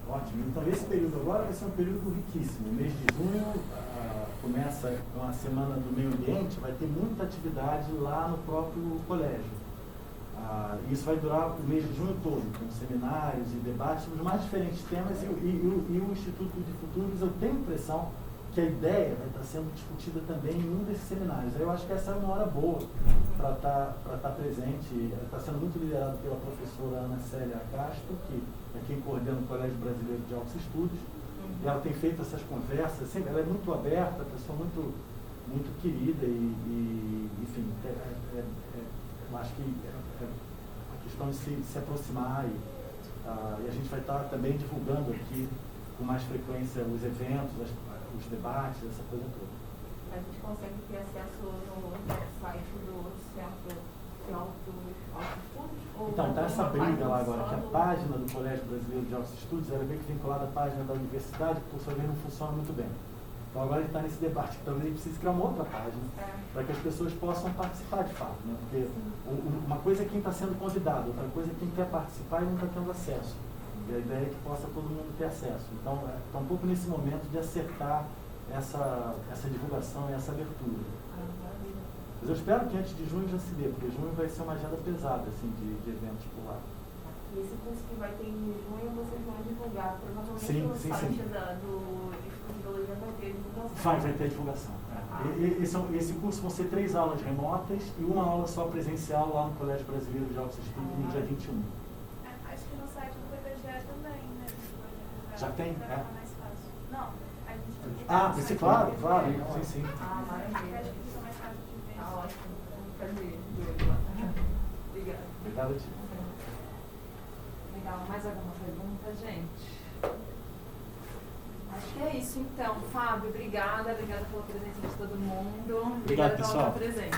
Ótimo. Então, esse período agora vai ser um período riquíssimo. O mês de junho começa com a Semana do Meio Ambiente, vai ter muita atividade lá no próprio colégio. Isso vai durar o mês de junho todo, com seminários e debates sobre os mais diferentes temas e o Instituto de Futuros, eu tenho a impressão que a ideia vai estar sendo discutida também em um desses seminários. Eu acho que essa é uma hora boa para estar presente. Está sendo muito liderado pela professora Ana Célia Castro, que é quem coordena o Colégio Brasileiro de Altos Estudos. E ela tem feito essas conversas, sempre, ela é muito aberta, pessoa muito, muito querida enfim, eu acho que é uma questão de se aproximar e a gente vai estar também divulgando aqui com mais frequência os eventos, os debates, essa coisa toda. A gente consegue ter acesso no site do Centro de Altos Estudos? Então, está essa briga lá agora, que a página do Colégio Brasileiro de Altos Estudos era meio que vinculada à página da universidade, que por sua vez não funciona muito bem. Então agora a gente está nesse debate, que talvez a gente precise criar uma outra página, para que as pessoas possam participar de fato. Né? Porque uma coisa é quem está sendo convidado, outra coisa é quem quer participar e não está tendo acesso. E a ideia é que possa todo mundo ter acesso. Então, está um pouco nesse momento de acertar essa divulgação e essa abertura. Mas eu espero que antes de junho já se dê, porque junho vai ser uma agenda pesada assim, de eventos por lá. E esse curso que vai ter em junho, vocês vão divulgar, provavelmente Sim, no sim, site sim. do Instituto de Biologia vai ter divulgação. Vai ter divulgação. Esse curso vão ser 3 aulas remotas e uma aula só presencial lá no Colégio Brasileiro de Altos Estudos no dia 21. Acho que no site do PPGE também, né? Já tem? Pra ficar mais fácil. Não, a gente... Pensei, claro, sim, sim. Maravilha. Acho que fica mais fácil de ver. Tá ótimo. Vamos fazer de olho lá. Obrigada. Obrigado, Tio. Legal, mais alguma pergunta, gente? Acho que é isso então. Fábio, obrigada pela presença de todo mundo. Obrigado, Obrigada pela pessoal. tua presença.